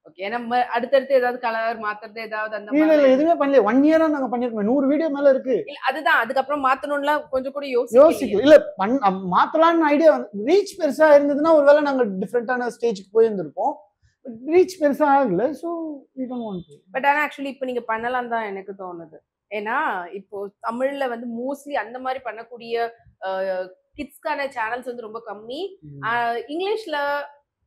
ஓகே, நம்ம அடுத்தடுத்து ஏதாவது கலர் மாத்துறது ஏதாவது அந்த இல்ல இல்ல எதுவுமே பண்ணல. 1 இயரா நாங்க பண்ணிருக்கோம். 100 வீடியோ மேல இருக்கு. இல்ல அதுதான், அதுக்கப்புறம் மாத்தணும்லாம் கொஞ்சம் கூட யோசிக்கல. இல்ல மாத்தலாம்னு ஐடியா ரீச் பெருசா இருந்ததுன்னா ஒருவேளை நாங்க டிஃபரெண்டான ஸ்டேஜ்க்கு போயிருந்திருப்போம். ரீச் பெருசா ஆகல. So we don't want to. But ஆனா ஆக்சுவலி இப்போ நீங்க பண்ணலாம் தான் எனக்கு தோணுது. ஏன்னா இப்போ தமிழ்ல வந்து மோஸ்ட்லி அந்த மாதிரி பண்ணக்கூடிய கிட்ஸ்க்கான சேனல்ஸ் வந்து ரொம்ப கம்மி. இங்கிலீஷ்ல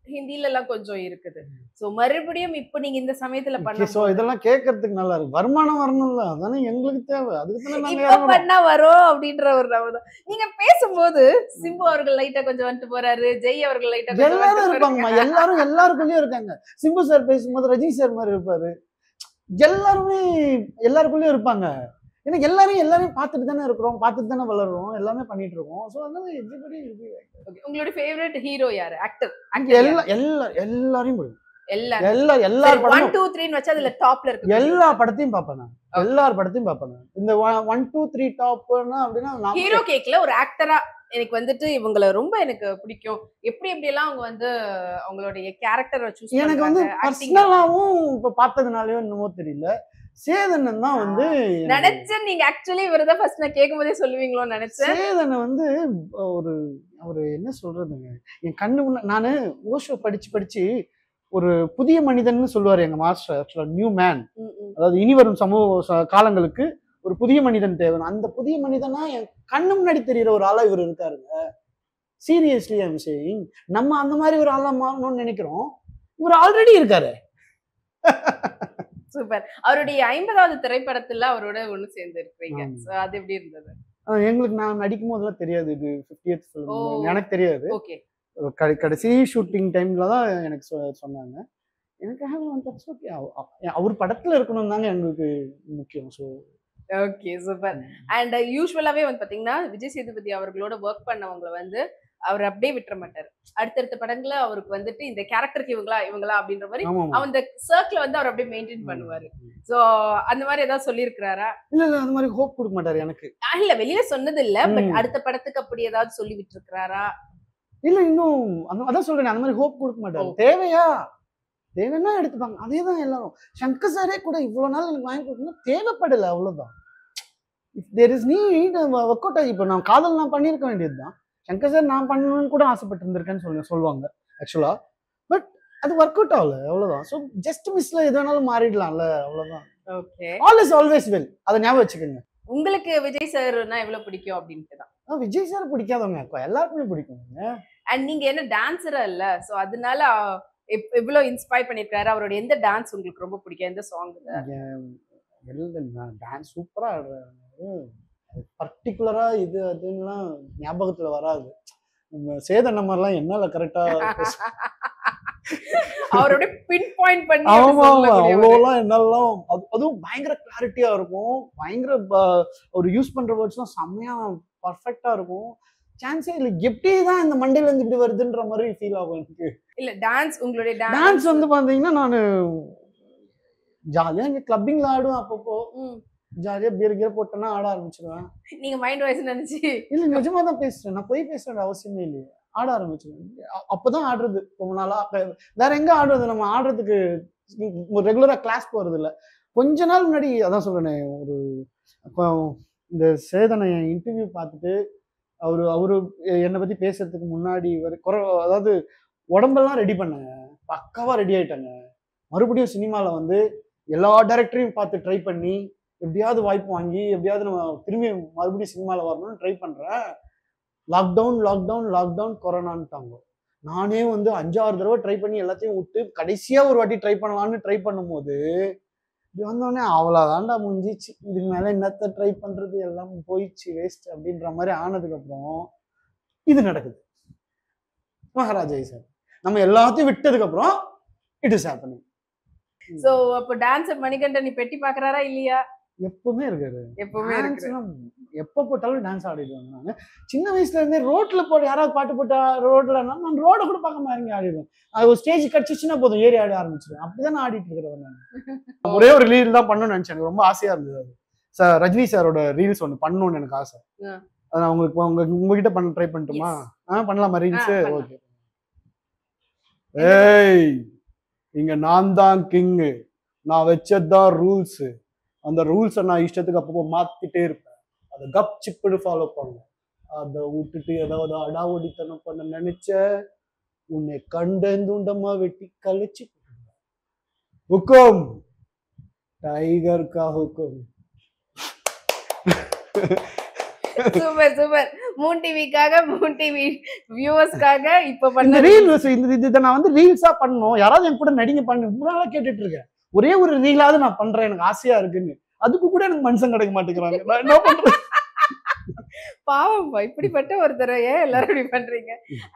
ஹிந்தில எல்லாம் கொஞ்சம் இருக்குது. சோ மறுபடியும் இப்போ நீங்க இந்த சமயத்துல பண்ண சோ இதெல்லாம் கேட்கறதுக்கு நல்லா இருக்கு. வருமானம் வரணும்ல, அதானே எங்களுக்கு தேவை. அதுக்கு தானே நாங்க இப்போ பண்ணா வரும் அப்படின்ற ஒரு நம்பதான். நீங்க பேசும்போது சிம்பு அவர்கள் லைட்டா கொஞ்சம் வந்துட்டு போறாரு, ஜெய் அவர்கள் லைட்டா கொஞ்சம் எல்லாரும் இருப்பாங்கம்மா. எல்லாருக்குள்ளயும் இருக்காங்க. சிம்பு சார் பேசும்போது ரஜினி சார் மாதிரி இருப்பாரு. எல்லாருமே எல்லாருக்குள்ளயும் இருப்பாங்க. ஏன்னா எல்லாரையும் பார்த்துட்டு தானே இருக்கிறோம், பார்த்துட்டு தானே வளர்றோம், எல்லாமே பண்ணிட்டு இருக்கோம். சோ அதனால எவ்ரிபடி இருக்கு. உங்களோட ஃபேவரட் ஹீரோ யாரு? ஆக்டர் எல்லாரையும் பிடிக்கும். எல்லாரும் 1 2 3 ன்னு வச்சா அதுல டாப்ல இருக்கு. எல்லா படத்தையும் பாப்பேன் நான். எல்லார் படத்தையும் பாப்பேன் நான். இந்த 1 2 3 டாப்னா அப்படினா ஹீரோ கேக்கல, ஒரு ஆக்டரா எனக்கு வந்துட்டு இவங்கள ரொம்ப எனக்கு பிடிக்கும். எப்படி எல்லாம் அவங்க வந்து அவங்களுடைய கேரக்டரை சூஸ் பண்றாங்க. எனக்கு வந்து பர்சனலாவும் இப்ப பார்த்ததுனாலயோ என்னமோ தெரியல, சேதனன் தான் வந்து நினைச்சேன். நீங்க ஆக்சுவலி இவரதான் ஃபர்ஸ்ட் நான் கேக்கும்போதே சொல்லுவீங்களோன்னு நினைச்சேன். சேதனை வந்து ஒரு என்ன சொல்றதுங்க, என் கண்ணு நானு ஓஷோ படிச்சு ஒரு புதிய மனிதன் சொல்லுவாரு எங்க மாஸ்டர். ஆக்சுவலா நியூ மேன், அதாவது இனி வரும் சமூக காலங்களுக்கு ஒரு புதிய மனிதன் தேவை. அந்த புதிய மனிதனா என் கண்ணு முன்னாடி தெரியுற ஒரு ஆளா இவர் இருக்காருங்க. சீரியஸ்லி ஐ அம் சேயிங், நம்ம அந்த மாதிரி ஒரு ஆளா மாறணும்னு நினைக்கிறோம். இவர் ஆல்ரெடி இருக்காரு. சூப்பர். அவருடைய 50வது திரைப்படத்துல அவரோட ஒண்ணு சேர்ந்து இருக்கீங்க. அது எப்படி இருந்தது? எங்களுக்கு நான் நடிக்கும் போதெல்லாம் தெரியாது இது 50th ஃபிலிம். எனக்கு தெரியாது. ஓகே. கடைசி ஷூட்டிங் டைம்ல தான் எனக்கு சொன்னாங்க. எனக்கு அவர் படத்துல இருக்கணும் தாங்க எங்களுக்கு முக்கியம். So okay, super. அண்ட் யூஸ்வலாவே வந்து பாத்தீங்கன்னா விஜய் சேதுபதி அவர்களோட ஒர்க் பண்ணவங்களை வந்து அவர் அப்படியே விட்டுற மாட்டாரு. அடுத்தடுத்த படங்களை அவருக்கு வந்துட்டு இந்த கேரக்டருக்கு இவங்களா அப்படின்ற மாதிரி அந்த சர்க்கிள் வந்து அவர் அப்படியே மெயின்டைன் பண்ணுவாரு. சோ அந்த மாதிரி ஏதாவது சொல்லியிருக்கிறாரா? இல்ல அந்த மாதிரி ஹோப் கொடுக்க மாட்டாரு எனக்கு. இல்ல வெளியில சொன்னது இல்ல, பட் அடுத்த படத்துக்கு அப்படி ஏதாவது சொல்லி விட்டு இருக்கிறாரா? இல்ல இன்னும் அதான் சொல்றேன், அந்த மாதிரி ஹோப் கொடுக்க மாட்டாரு. தேவைன்னா எடுத்துப்பாங்க. அதேதான் எல்லாரும். சங்கர் சாரே கூட இவ்வளவு நாள் எனக்கு வாங்கி கொடுக்கணும் தேவைப்படல, அவ்வளவுதான். If there is need work out ஆகி. இப்போ நான் காதல் நான் பண்ணியிருக்க வேண்டியதுதான். சங்கர் சார் நான் பண்ணணும்னு கூட ஆசைப்பட்டு இருந்திருக்கேன்னு சொல்லுவாங்க ஆக்சுவலா. பட் அது ஒர்க் அவுட் ஆகல, அவ்வளவுதான். ஸோ ஜஸ்ட் மிஸ்ல எது வேணாலும் மாறிடலாம்ல, அவ்வளவுதான். Okay, all is always well. அதை ஞாபகம் வச்சுக்கோங்க. உங்களுக்கு விஜய் சார்னா எவ்வளவு பிடிக்கும் அப்படின்ட்டு தான். விஜய் சார் பிடிக்காதவங்க எல்லாருக்குமே பிடிக்குங்க. அண்ட் நீங்க என்ன டான்ஸரா இல்ல, சோ அதனால எவ்வளவு இன்ஸ்பயர் பண்ணிருக்காரு? அவரோட எந்த டான்ஸ் உங்களுக்கு ரொம்ப பிடிக்கும்? எந்த சாங்? டான்ஸ் சூப்பரா ஆடுறாரு. பர்டிகுலரா இது அதுலாம் ஞாபகத்துல வராது. நம்ம சேதன் நம்பர்லாம் என்னால கரெக்டா அவரோட பின் பாயிண்ட் பண்ணி அவ்வளோலாம் என்னெல்லாம் அதுவும் பயங்கர கிளாரிட்டியா இருக்கும். பயங்கர ஒரு யூஸ் பண்ற வேர்ட்ஸ்லாம் செம்மையா பர்ஃபெக்டா இருக்கும். சான்ஸே இல்ல. எப்படிதான் இந்த மண்டையில இருந்து இப்படி வருதுன்ற மாதிரி ஃபீல் ஆகும் எனக்கு. இல்ல டான்ஸ், உங்களுடைய டான்ஸ் வந்து பாத்தீங்கன்னா நான் ஜாலியா இங்க கிளப்பிங்ல ஆடுவேன். அப்பப்போ ஜாலியா பியர் போட்டேன்னா ஆட ஆரம்பிச்சிருவேன். நீங்க மைண்ட் வாய்ஸ் நினைச்சு? இல்ல நிஜமா தான் பேசுறேன், நான் போய் பேச வேண்டிய அவசியமே இல்லையே. ஆட ஆரம்பிச்சிருவேன். அப்பதான் ஆடுறது ரொம்ப நாளா. வேற எங்க ஆடுறது? நம்ம ஆடுறதுக்கு ரெகுலரா கிளாஸ் போறது இல்ல. கொஞ்ச நாள் முன்னாடி அதான் சொல்றேனே, ஒரு இந்த சேதனை இன்டர்வியூ பார்த்துட்டு அவரு என்னை பத்தி பேசுறதுக்கு முன்னாடி அதாவது உடம்பெல்லாம் ரெடி பண்ணாங்க, பக்காவா ரெடி ஆயிட்டாங்க. மறுபடியும் சினிமால வந்து எல்லா டைரக்டரையும் பார்த்து ட்ரை பண்ணி எப்படியாவது வாய்ப்பு வாங்கி எப்படியாவது நம்ம திரும்பி மறுபடியும் சினிமால வரணும்னு ட்ரை பண்றேன். லாக்டவுன் கொரோனான்ட்டாங்க. நானே வந்து 5-6 தடவை ட்ரை பண்ணி எல்லாத்தையும் விட்டு கடைசியா ஒரு வாட்டி ட்ரை பண்ணலான்னு ட்ரை பண்ணும்போது இப்படி வந்தோடனே அவ்வளோதான்டா முடிஞ்சிச்சு, இதுக்கு மேல என்னத்த ட்ரை பண்றது, எல்லாம் போயிடுச்சு வேஸ்ட் அப்படின்ற மாதிரி ஆனதுக்கு அப்புறம் இது நடக்குது. மகாராஜா சார் நம்ம எல்லாத்தையும் விட்டதுக்கு அப்புறம் இட் இஸ் ஹேப்பனிங். சோ அப்ப டான்சர் மணிகண்டன் நீ பெட்டி பாக்குறாரா இல்லையா? எப்பவுமே இருக்காரு. எப்பவுமே இருக்கு. டான்ஸ்லாம் எப்ப போட்டாலும் டான்ஸ் ஆடிடுவாங்க. நானு சின்ன வயசுல இருந்தே ரோட்ல போட யாராவது பாட்டு போட்டா ரோட்ல நான் ரோட கூட பார்க்காம இறங்கி ஆடிடுவேன். அது ஒரு ஸ்டேஜ் கிடைச்சிச்சுன்னா போதும் ஏறி ஆட ஆரம்பிச்சிருவேன். அப்படிதான் நான் ஆடிட்டு இருக்கிறவன் நான். ஒரே ஒரு ரீல் தான் பண்ணணும்னு நினைச்சேன். எனக்கு ரொம்ப ஆசையா இருந்தது அது. ரஜினி சாரோட ரீல்ஸ் ஒன்று பண்ணணும்னு எனக்கு ஆசை. அதை நான் உங்ககிட்ட பண்ண ட்ரை பண்ணட்டுமா? பண்ணலாமா ரீல்ஸ்? ஓகே. ஏய், இங்க நான் தான் கிங்கு, நான் வச்சதுதான் ரூல்ஸ். அந்த ரூல்ஸை நான் இஷ்டத்துக்கு அப்பப்போ மாத்திட்டே இருப்பேன். அதை கப் சிப்புன்னு ஃபாலோ பண்ணுவேன். அதை விட்டுட்டு ஏதாவது அடாவடித்தனம் பண்ண நினைச்ச உன்னை கண்டந்துண்டமா வெட்டி கழிச்சு ஹுக்கும், டைகர் கா ஹுக்கும். Super super. மூன் டிவிக்காக, மூன் டிவி வியூவர்ஸ்க்காக இப்ப பண்ண ரீல்ஸ் இதை நான் வந்து ரீல்ஸா பண்ணணும். யாராவது என் கூட நடிங்க பண்ணு ரொம்ப நாளா கேட்டுட்டு இருக்கேன். ஒரே ஒரு ரீலாவது நான் பண்றேன், எனக்கு ஆசையா இருக்குன்னு. அதுக்கு கூட எனக்கு மனுஷன் கிடைக்க மாட்டேங்கிறாங்க. நான் என்ன பண்றேன்? பாவம்பா, இப்படிப்பட்ட ஒருத்தர் ஏன் எல்லாரும் இப்படி பண்றீங்க?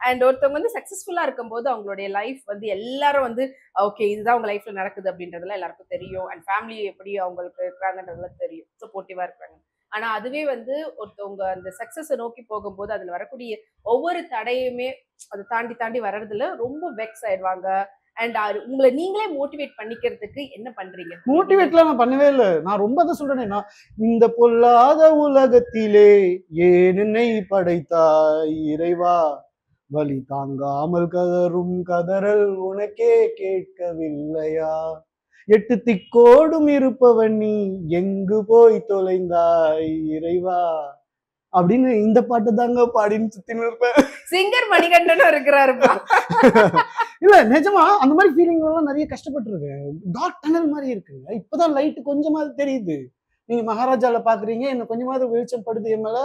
அண்ட் ஒருத்தவங்க வந்து சக்சஸ்ஃபுல்லா இருக்கும்போது அவங்களுடைய லைஃப் வந்து எல்லாரும் வந்து ஓகே இதுதான் அவங்க லைஃப்ல நடக்குது அப்படின்றதுலாம் எல்லாருக்கும் தெரியும். அண்ட் ஃபேமிலி எப்படி அவங்களுக்கு இருக்கிறாங்கன்றதுலாம் தெரியும், சப்போர்ட்டிவா இருக்கிறாங்க. ஆனா அதுவே வந்து ஒருத்தவங்க அந்த சக்சஸை நோக்கி போகும்போது அதுல வரக்கூடிய ஒவ்வொரு தடையுமே அதை தாண்டி தாண்டி வர்றதுல ரொம்ப வெக்ஸ் ஆயிடுவாங்க. அண்ட் உங்களை நீங்களே மோட்டிவேட் பண்ணிக்கிறதுக்கு என்ன பண்றீங்க? மோட்டிவேட்லாம் நான் பண்ணவே இல்லை. நான் ரொம்ப தான் சொல்றேனே, நான் இந்த பொல்லாத உலகத்திலே ஏன் என்னை படைத்தாய் இறைவா, வலி தாங்காமல் கதரும் கதறல் உனக்கே கேட்கவில்லையா, எட்டு திக்கோடும் இருப்பவன் நீ எங்கு போய் தொலைந்தாய் இறைவா அப்படின்னு இந்த பாட்டு தாங்க பாடின்னு சுத்தின்னு இருப்பேன். சிங்கர் மணிகண்டனும் இருக்கிறாருப்பா. இல்ல நிஜமா அந்த மாதிரி ஃபீலிங் எல்லாம் நிறைய கஷ்டப்பட்டு இருக்கேன். டார்க் டனல் மாதிரி இருக்குங்க. இப்பதான் லைட் கொஞ்சமாவது தெரியுது. நீங்க மகாராஜால பாக்குறீங்க, என்ன கொஞ்சமாவது வெளிச்சம் படுது, என் மேல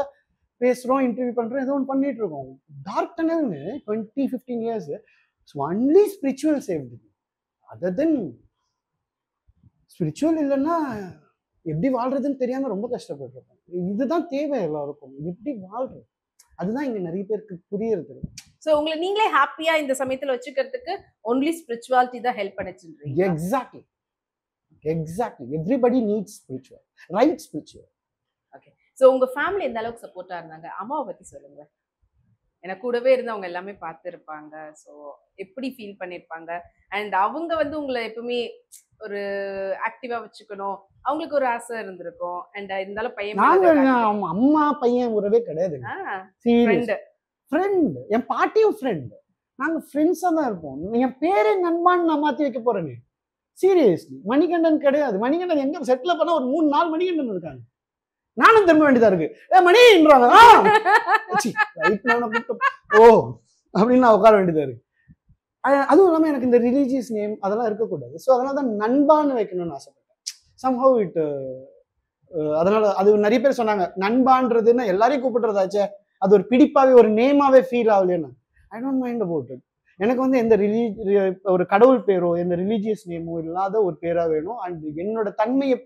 பேசுறோம், இன்டர்வியூ பண்றோம், ஏதோ ஒன்று பண்ணிட்டு இருக்கோம். டார்க் டனல்னு 20-15 years only spiritual saved. Other then spiritual இல்லைன்னா எப்படி வாழ்றதுன்னு தெரியாம ரொம்ப கஷ்டப்பட்டிருக்கோம். இதுதான் தேவை எல்லாருக்கும், எப்படி வாழ்றது. அதுதான் இங்க நிறைய பேருக்கு புரியறது. சோ உங்களை நீங்களே ஹாப்பியா இந்த சமயத்துல வச்சுக்கிறதுக்கு ஒன்லி ஸ்பிரிச்சுவாலிட்டி தான் ஹெல்ப் பண்ணுச்சுன்றீங்க. Exactly exactly. Everybody needs spiritual, right spiritual. Okay. So உங்க ஃபேமிலி எந்த அளவுக்கு சப்போர்ட்டா இருந்தாங்க? அம்மாவை பத்தி சொல்லுங்க. எனக்கு கூடவே இருந்து அவங்க எல்லாமே பார்த்துருப்பாங்க. ஸோ எப்படி ஃபீல் பண்ணியிருப்பாங்க? அண்ட் அவங்க வந்து உங்களை எப்பவுமே ஒரு ஆக்டிவா வச்சுக்கணும், அவங்களுக்கு ஒரு ஆசை இருந்திருக்கும். அண்ட் இருந்தாலும் பையன் அம்மா பையன் உறவே கிடையாது. ஃப்ரெண்ட், என் பாட்டியும் ஃப்ரெண்ட். நாங்க ஃப்ரெண்ட்ஸா தான் இருப்போம். என் பேரே நண்பான்னு நான் மாத்தி வைக்க போறேன்னு. சீரியஸ்லி மணிகண்டன் கிடையாது. மணிகண்டன் எங்க செட்டில் பண்ணா ஒரு 3-4 மணிகண்டன் இருக்காங்க. நானும் திரும்ப வேண்டியதா இருக்கு. மணின்றாங்க. ஓ அப்படின்னு நான் உட்கார வேண்டியதா இருக்கு. அதுவும் இல்லாம எனக்கு இந்த ரிலீஜியஸ் நேம் அதெல்லாம் இருக்கக்கூடாது. ஸோ அதனால தான் நண்பான்னு வைக்கணும்னு ஆசைப்பட்டேன். சம்ஹவ் இட் அதனால அது நிறைய பேர் சொன்னாங்க, நண்பான்றதுன்னா எல்லாரையும் கூப்பிடுறதாச்சே, அது ஒரு பிடிப்பாவே ஒரு நேமாவே ஃபீல் ஆகலைன்னு. I don't mind about it. எனக்கு வந்து எந்த ஒரு கடவுள் பேரோ எந்த ரிலீஜியஸ் நேமோ இல்லாத ஒரு பேரா வேணும். அண்ட் என்னோட தன்மையை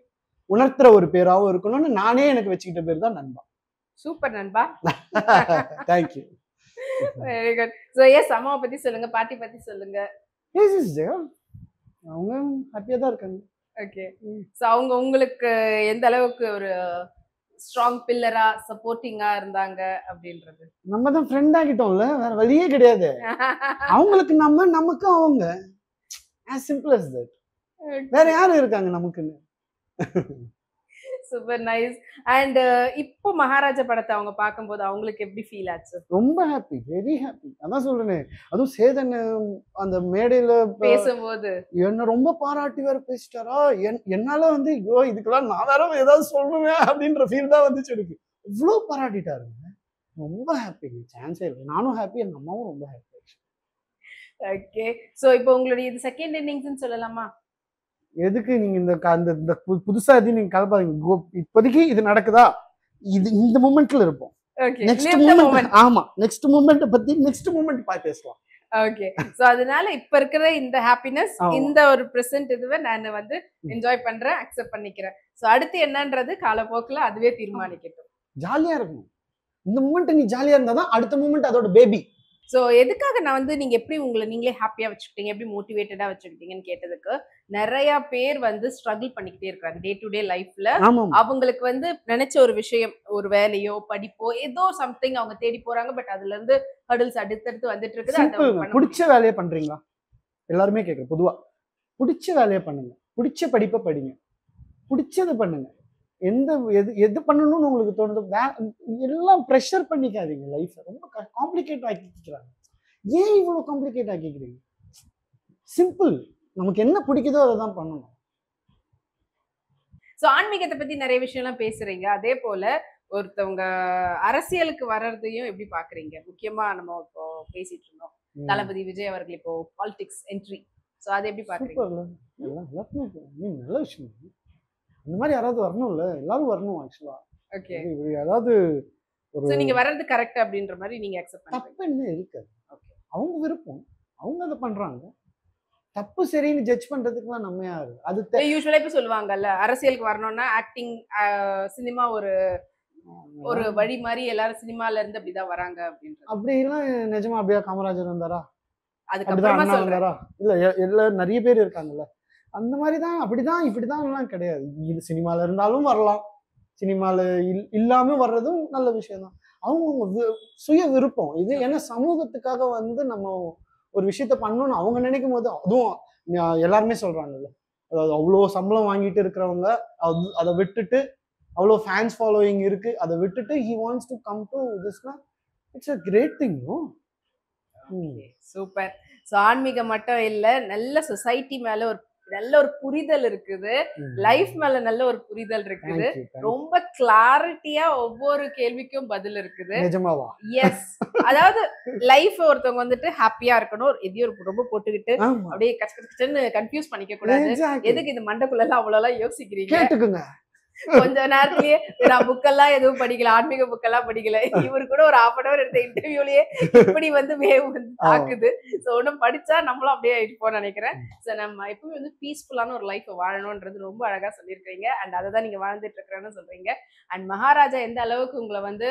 உணர்த்துற ஒரு பேராவும் இருக்கணும்னு நானே எனக்கு வச்சுக்கிட்ட பேர் தான் நண்பா. சூப்பர் நண்பா. Thank you. Very good. So yes, அம்மாவை பத்தி சொல்லுங்க, பாட்டி பத்தி சொல்லுங்க. அவங்க ஹாப்பியா தான் இருக்காங்க. ஓகே. சோ அவங்க உங்களுக்கு எந்த அளவுக்கு ஒரு ஸ்ட்ராங் பில்லரா சப்போர்ட்டிங்கா இருந்தாங்க அப்படின்றது? நம்ம தான் ஃப்ரெண்ட் ஆகிட்டோம்ல, வேற வழியே கிடையாது. அவங்களுக்கு நம்ம, நமக்கு அவங்க. as simple as that. வேற யாரும் இருக்காங்க நமக்குன்னு. Super nice. அண்ட் இப்போ மகாராஜா படத்தை அவங்க பார்க்கும்போது அவங்களுக்கு எப்படி ஃபீல் ஆச்சு? ரொம்ப ஹாப்பி, வெரி ஹாப்பி. அதான் சொல்றேனே, அதுவும் சேதன் அந்த மேடையில பேசும்போது என்ன ரொம்ப பாராட்டி வேற பேசிட்டாரா. என்னால வந்து ஐயோ இதுக்கெல்லாம் நான் வேற ஏதாவது சொல்லுவேன் அப்படின்ற ஃபீல் தான் வந்துச்சு எனக்கு. இவ்வளோ பாராட்டிட்டாருங்க. ரொம்ப ஹாப்பி, சான்ஸே இல்லை. நானும் ஹாப்பி, எங்க அம்மாவும் ரொம்ப ஹாப்பி. ஓகே. சோ இப்போ உங்களுடைய இது செகண்ட் இன்னிங்ஸ்னு சொல்லலாமா? எதுக்கு நீங்க இந்த புதுசா எது நீங்க கலப்பாதீங்க. இப்போதைக்கு இது நடக்குதா, இது இந்த மூமெண்ட்ல இருப்போம். நெக்ஸ்ட் மூமெண்ட், ஆமா நெக்ஸ்ட் மூமெண்ட் பத்தி நெக்ஸ்ட் மூமெண்ட் பேசலாம். ஓகே. சோ அதனால இப்ப இருக்கிற இந்த ஹாப்பினஸ், இந்த ஒரு பிரசன்ட் இதுவை நான் வந்து என்ஜாய் பண்றேன், அக்செப்ட் பண்ணிக்கிறேன். சோ அடுத்து என்னன்றது காலப்போக்குல அதுவே தீர்மானிக்கட்டும். ஜாலியா இருக்கும். இந்த மூமெண்ட் நீ ஜாலியா இருந்தாதான் அடுத்த மூமெண்ட் அதோட பேபி. சோ எதுக்காக நான் வந்து நீங்க எப்படி உங்களை நீங்களே ஹாப்பியா வச்சுக்கிட்டீங்க, எப்படி மோட்டிவேட்டடா வச்சுக்கிட்டீங்கன்னு கேட்டதுக்கு, நிறைய பேர் வந்து ஸ்ட்ரகிள் பண்ணிக்கிட்டே இருக்காங்க டே டு டே லைஃப்ல. ஆமாம். அவங்களுக்கு வந்து நினைச்ச ஒரு விஷயம், ஒரு வேலையோ படிப்போ ஏதோ சம்திங் அவங்க தேடி போறாங்க. பட் அதுல இருந்து ஹர்டில்ஸ் அடுத்தடுத்து வந்துட்டு இருக்குது. அதை சிம்பிள். பண்ண பிடிச்ச வேலையை பண்றீங்களா? எல்லாருமே கேட்குறேன் பொதுவா. பிடிச்ச வேலையை பண்ணுங்க, பிடிச்ச படிப்பை படிங்க, பிடிச்சது பண்ணுங்க. எது பண்ணணும்னு உங்களுக்கு தோணுது எல்லாம் ப்ரெஷர் பண்ணிக்காதீங்க. லைஃப் ரொம்ப காம்ப்ளிகேட் ஆக்கிக்கிறாங்க. ஏன் இவ்வளவு காம்ப்ளிகேட் ஆக்கிக்கிறீங்க? சிம்பிள். நமக்கு என்ன பிடிக்குதோ அதை தான் பண்ணணும். சோ ஆன்மீகத்தை பத்தி நிறைய விஷயம் எல்லாம் பேசுறீங்க. அதே போல ஒருத்தவங்க அரசியலுக்கு வர்றதையும் எப்படி பாக்குறீங்க? முக்கியமா நம்ம இப்போ பேசிட்டு இருந்தோம், தளபதி விஜய் அவர்கள் இப்போ பாலிடிக்ஸ் என்ட்ரி. சோ அதை எப்படி பாக்குறீங்க? நல்ல விஷயம். இந்த மாதிரி யாராவது வரணும்ல, எல்லாரும் வரணும். ஆக்சுவலா ஓகே, அதாவது சோ நீங்க வர்றது கரெக்ட் அப்படின்ற மாதிரி நீங்க அக்செப்ட் பண்றீங்க. தப்பு என்ன இருக்கு? ஓகே, அவங்க விருப்பம், அவங்க அதை பண்றாங்க. தப்பு சரின்னு ஜட்ஜ் பண்றதுக்குலாம் நம்ம யாரு? அது யூசுவலா இப்ப சொல்லுவாங்கல்ல, அரசியலுக்கு வரணும்னா ஆக்டிங், சினிமா ஒரு ஒரு வழி மாதிரி எல்லாரும் சினிமால இருந்து அப்படிதான் வராங்க அப்படின்றது. அப்படின்னா நிஜமா அப்படியா காமராஜர் வந்தாரா? அதுக்கப்புறமா வந்தாரா? இல்ல எல்லாரும் நிறைய பேர் இருக்காங்கல்ல. அந்த மாதிரிதான், அப்படிதான் இப்படிதான் கிடையாது. இது சினிமால இருந்தாலும் வரலாம், சினிமால இல்லாம வர்றதும் நல்ல விஷயம் தான். அவங்க சுய விருப்பம் இது. ஏன்னா சமூகத்துக்காக வந்து நம்ம ஒரு விஷயத்த பண்ணணும்னு அவங்க நினைக்கும் போது, அதுவும் எல்லாருமே சொல்றாங்கல்ல, அதாவது அவ்வளோ சம்பளம் வாங்கிட்டு இருக்கிறவங்க அதை விட்டுட்டு, அவ்வளோ ஃபேன்ஸ் ஃபாலோயிங் இருக்கு, அதை விட்டுட்டு he wants to come to this-னா it's a great thing. Super. So ஆன்மீகம் மட்டும் இல்ல, நல்ல சொசைட்டி மேல ஒரு நல்ல ஒரு புரிதல் இருக்குது, லைஃப் மேல நல்ல ஒரு புரிதல் இருக்குது, ரொம்ப கிளாரிட்டியா ஒவ்வொரு கேள்விக்கும் பதில் இருக்குது. நிஜமாவா? எஸ். அதாவது லைஃப் ஒருத்தவங்க வந்துட்டு ஹாப்பியா இருக்கணும், எதையும் ரொம்ப போட்டுக்கிட்டு அப்படியே கஷ்டன்னு கன்ஃபியூஸ் பண்ணிக்க கூடாது. எதுக்கு இந்த மண்டக்குள்ள எல்லாம் அவ்வளவு எல்லாம் யோசிக்கிறீங்க? கேட்டுக்குங்க. கொஞ்ச நேரத்திலேயே நான் புக்கெல்லாம் எதுவும் படிக்கல, ஆன்மீக புக்கெல்லாம் படிக்கல, இவரு கூட ஒரு 1/2 hour எடுத்த இன்டர்வியூலயே இப்படி வந்து வேவ் வந்து தாக்குது. சோ ஒன்னும் படிச்சா நம்மளும் அப்படியே இருப்போம்னு நினைக்கிறேன். சோ நம்ம எப்பவுமே வந்து பீஸ்ஃபுல்லான ஒரு லைஃப் வாழணும்ன்றது ரொம்ப அழகா சொல்லியிருக்கீங்க. அண்ட் அதை தான் நீங்க வாழ்ந்துட்டு இருக்கிறேன்னு சொல்றீங்க. அண்ட் மகாராஜா எந்த அளவுக்கு உங்களை வந்து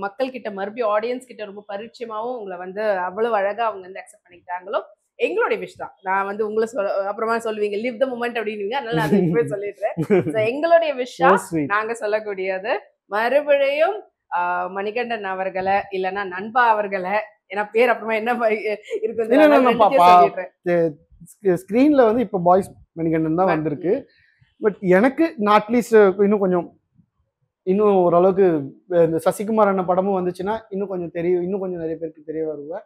மக்கள் கிட்ட மறுபடியும் ஆடியன்ஸ் கிட்ட ரொம்ப பரிச்சயமாவும் உங்களை வந்து அவ்வளவு அழகா அவங்க வந்து அக்செப்ட் பண்ணிக்கிட்டாங்களோ எங்களுடைய விஷ் தான். நான் வந்து உங்களை அப்புறமா சொல்லுவீங்க லிவ் த மொமெண்ட் அப்படின்னுவீங்க, அதனால நான் இப்பவே சொல்லிடுறேன். எங்களுடைய விஷா நாங்க சொல்லக்கூடியது மறுபடியும் மணிகண்டன் அவர்களை இல்லைன்னா நண்பா அவர்களை, ஏன்னா பேர் அப்புறமா என்ன இருக்கு ஸ்கிரீன்ல வந்து இப்ப பாய்ஸ் மணிகண்டன் தான் வந்திருக்கு. பட் எனக்கு அட்லீஸ்ட் இன்னும் ஓரளவுக்கு இந்த சசிகுமார் அண்ணன் படமும் வந்துச்சுன்னா இன்னும் கொஞ்சம் தெரியும், இன்னும் கொஞ்சம் நிறைய பேருக்கு தெரிய வருவேன்.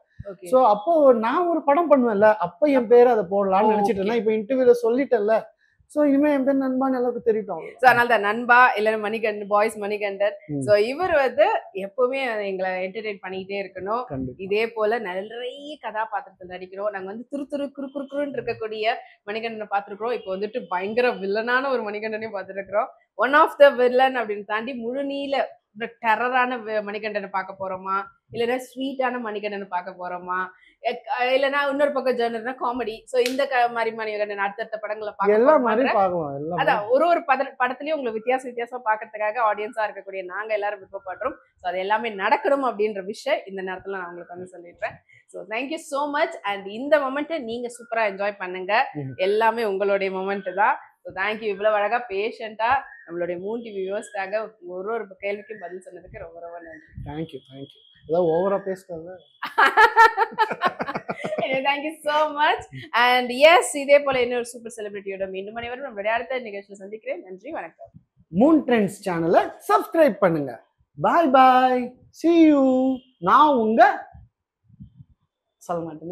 சோ அப்போ நான் ஒரு படம் பண்ணுவேன்ல, அப்ப என் பேரை அதை போடலாம்னு நினைச்சிட்டு இருந்தேன். இப்ப இன்டர்வியூல சொல்லிட்டேன்ல, சோ இனிமே என் பேர் நண்பான்னு எல்லாருக்கும் தெரியும். அதனால தான் நண்பா இல்லைன்னா மணிகண்டன், பாய்ஸ் மணிகண்டன். சோ இவர் வந்து எப்பவுமே எங்களை என்டர்டெயின் பண்ணிக்கிட்டே இருக்கணும். இதே போல நிறைய கதாபாத்திரத்தில் நடிக்கிறோம். நாங்க வந்து குறுக்குன்னு இருக்கக்கூடிய மணிகண்டனை பார்த்திருக்கிறோம். இப்போ வந்துட்டு பயங்கர வில்லனான ஒரு மணிகண்டனையும் பார்த்துருக்கிறோம். ஒன் ஆஃப் த வில்லன் அப்படின்னு தாண்டி முழுநீள டெரரான மணிகண்டனை பார்க்க போறோமா, இல்லைன்னா ஸ்வீட்டான மணிகண்டனை பார்க்க போறோமா, இல்லைன்னா இன்னொரு பக்கம் ஜெர்னல்னா காமெடி. சோ இந்த மாதிரி மணிகண்டன் அடுத்தடுத்த படங்களை பார்க்கலாம். அதான் ஒரு படத்துலயும் உங்களுக்கு வித்தியாசமா பார்க்கறதுக்காக ஆடியன்ஸா இருக்கக்கூடிய நாங்க எல்லாரும் விருப்பப்படுறோம். ஸோ அது எல்லாமே நடக்கணும் அப்படின்ற விஷயம் இந்த நேரத்துல நான் உங்களுக்கு வந்து சொல்லிடுறேன். So thank you so much. And இந்த மொமெண்ட்டை நீங்க சூப்பரா என்ஜாய் பண்ணுங்க. எல்லாமே உங்களுடைய மொமெண்ட் தான். So thank you. இவ்வளவு அழகா பேஷண்டா நம்மளுடைய 3 வியூவர்ஸ்க்காக ஒரு கேள்விக்கும் பதில் சொன்னதுக்கு ரொம்ப ரொம்ப நன்றி. தேங்க்யூ. ஏதாவது ஓவரா பேசுறேன்ல. Thank you so much. And yes, இதே போல இன்னொரு சூப்பர் செலிபிரிட்டியோட மீண்டும் அனைவரும் நம்மளுடைய அடுத்த நிகழ்ச்சியில் சந்திக்கிறேன். நன்றி, வணக்கம். மூன் ட்ரெண்ட்ஸ் சேனலை சப்ஸ்கிரைப் பண்ணுங்க. பாய் பாய், see you. நான் உங்க சொல்ல மாட்டேன்.